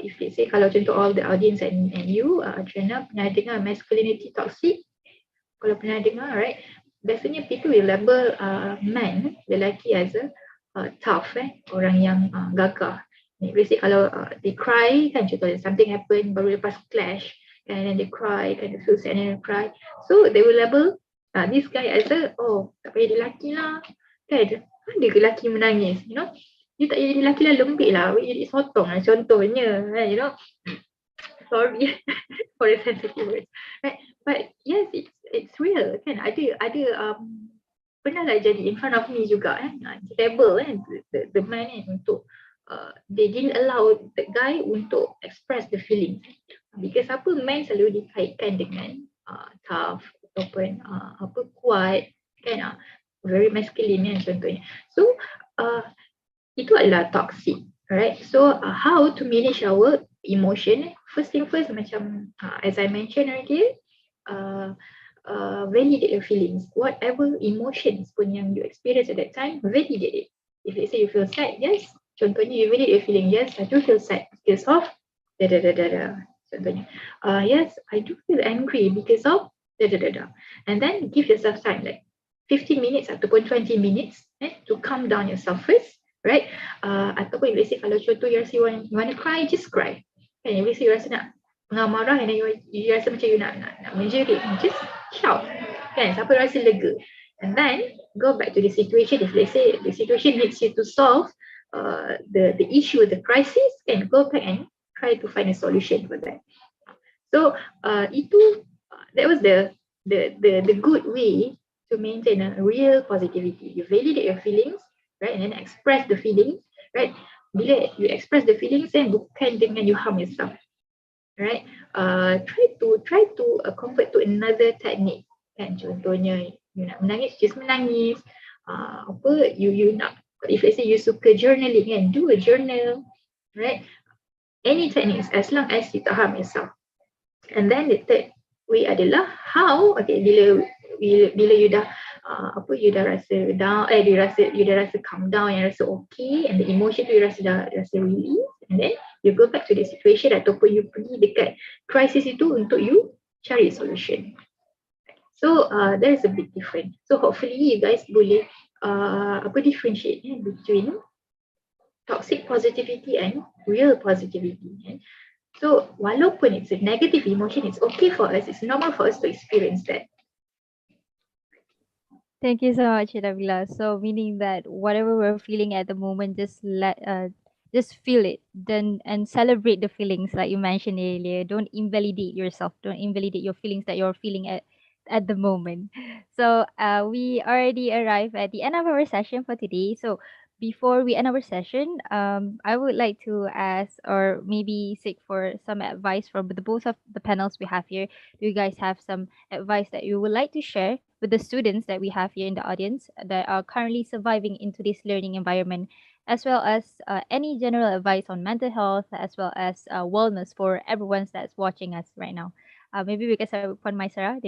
if let's say kalau contoh all the audience and you, Trina pernah dengar masculinity toxic? Kalau pernah dengar, right? Biasanya people will label man, lelaki, as a tough, orang yang gagah. Let's say kalau they cry, kan, contohnya something happen, baru lepas clash, and then they cry, and they feel sad and then cry. So they will label this guy as a, tak payah dia lelaki lah, kan, ada ke lelaki menangis, you know, you tak jadi lelaki lah, lembik lah, you jadi sotong lah contohnya, kan, you know. Sorry for the sensitive words, right? But yes, it's real, kan, ada pernah lah jadi in front of me juga table the man untuk they didn't allow the guy untuk express the feeling, because apa, man selalu dikaitkan dengan tough ataupun kuat kan, very masculine kan contohnya. So itu adalah toxic, right? So how to manage our emotion? First thing first, macam as I mentioned earlier, validate your feelings. Whatever emotions pun yang you experience at that time, validate it. If let's say you feel sad, yes, contohnya you validate your feeling. Yes, I do feel sad because of contohnya. Yes, I do feel angry because of and then give yourself time like 15 minutes ataupun 20 minutes to calm down yourself first, right? Ataupun let's say kalau contoh you rasa you want to cry, just cry. Kan, let's say you rasa nak marah and then you rasa macam you nak menjerit, just shout. Kan, sampai rasa lega. And then go back to the situation. If let's say the situation needs you to solve the issue, the crisis, and go back and try to find a solution for that. So that was the good way to maintain a real positivity. You validate your feelings, right, and then express the feelings, right. Bila you express the feelings, then bukan dengan you harm yourself, right. Try to convert to another technique. Kan, contohnya you nak menangis, just menangis. You nak, if let's say you suka journaling, kan, do a journal, right. Any techniques as long as you tak harm yourself. And then the third way adalah how, okay, bila you dah you dah rasa down, you dah rasa calm down, yang rasa okay, and the emotion tu you rasa release, and then you go back to the situation ataupun you pergi dekat crisis itu untuk you cari solution. So there is a big difference. So hopefully you guys boleh differentiate between toxic positivity and real positivity. So walaupun it's a negative emotion, it's okay for us, it's normal for us to experience that. Thank you so much, Nabila. So meaning that whatever we're feeling at the moment, just feel it, then and celebrate the feelings like you mentioned earlier. Don't invalidate yourself. Don't invalidate your feelings that you're feeling at the moment. So we already arrived at the end of our session for today. So before we end our session, I would like to ask or maybe seek for some advice from the both of the panels we have here. Do you guys have some advice that you would like to share with the students that we have here in the audience that are currently surviving into this learning environment, as well as any general advice on mental health, as well as wellness for everyone that's watching us right now? Maybe we can start with MAISARAH.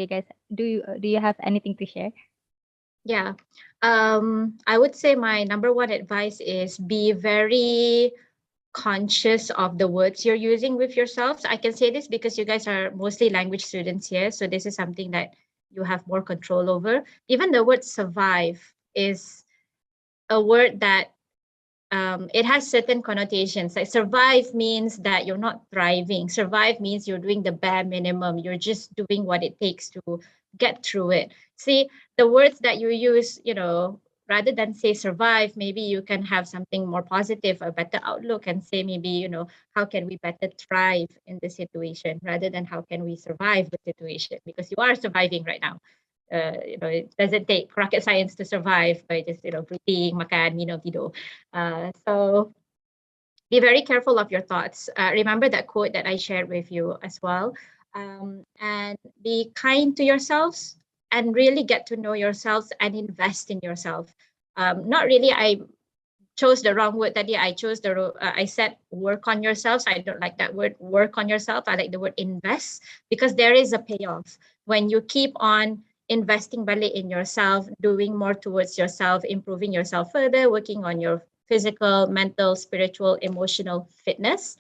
Do you have anything to share? Yeah, I would say my number one advice is be very conscious of the words you're using with yourselves. I can say this because you guys are mostly language students here, so this is something that you have more control over. Even the word survive is a word that it has certain connotations. Like survive means that you're not thriving. Survive means you're doing the bare minimum. You're just doing what it takes to get through it. See, the words that you use, rather than say survive, maybe you can have something more positive, a better outlook, and say maybe, how can we better thrive in the situation rather than how can we survive the situation, because you are surviving right now. It doesn't take rocket science to survive by just, breathing, makan, minum, tidur. So be very careful of your thoughts. Remember that quote that I shared with you as well. And be kind to yourselves and really get to know yourselves and invest in yourself. Not really, I chose the wrong word that I said work on yourselves. I don't like that word work on yourself. I like the word invest, because there is a payoff when you keep on investing balik in yourself, doing more towards yourself, improving yourself further, working on your physical, mental, spiritual, emotional fitness.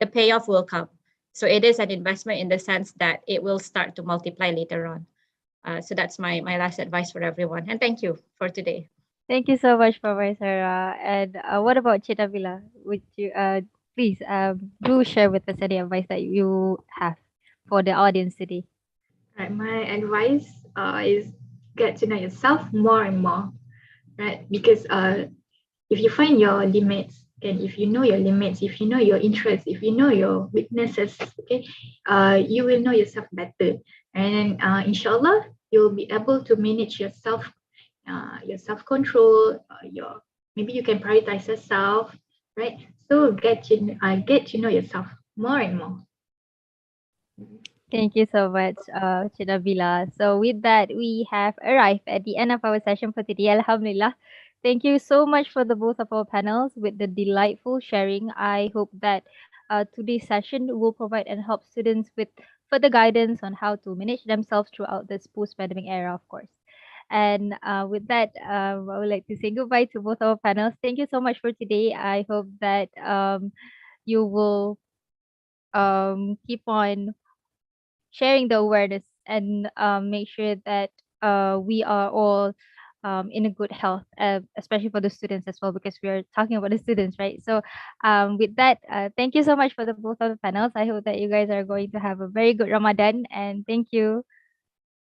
The payoff will come. So it is an investment in the sense that it will start to multiply later on. So that's my last advice for everyone. And thank you for today. Thank you so much, MAISARAH. And what about Nabila? Would you please do share with us any advice that you have for the audience today? Right, my advice is get to know yourself more and more, right? Because if you find your limits, and if you know your limits, if you know your interests, if you know your weaknesses, okay, you will know yourself better, and then inshallah you'll be able to manage yourself your self-control, maybe you can prioritize yourself, right? So get to know yourself more and more. Thank you so much, Cik Nabila. So with that, we have arrived at the end of our session for today. Alhamdulillah. Thank you so much for the both of our panels with the delightful sharing. I hope that today's session will provide and help students with further guidance on how to manage themselves throughout this post-pandemic era, of course. And with that, I would like to say goodbye to both our panels. Thank you so much for today. I hope that you will keep on sharing the awareness and make sure that we are all in a good health, especially for the students as well, because we are talking about the students, right? So with that, thank you so much for the both of the panels. I hope that you guys are going to have a very good Ramadan, and thank you.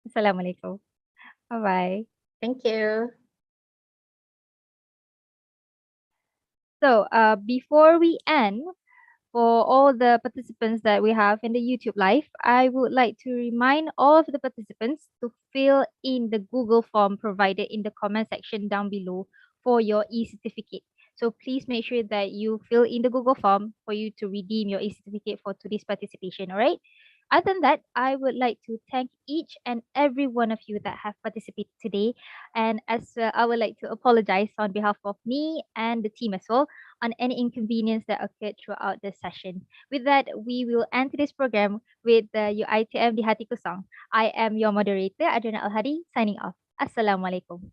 Assalamualaikum. Bye bye. Thank you. So before we end, for all the participants that we have in the YouTube Live, I would like to remind all of the participants to fill in the Google form provided in the comment section down below for your e-certificate. So please make sure that you fill in the Google form for you to redeem your e-certificate for today's participation, all right? Other than that, I would like to thank each and every one of you that have participated today. And as well, I would like to apologize on behalf of me and the team as well on any inconvenience that occurred throughout the session. With that, we will end today's program with the UiTM Di Hatiku song. I am your moderator, Adriana Al-Hadi, signing off. Assalamualaikum.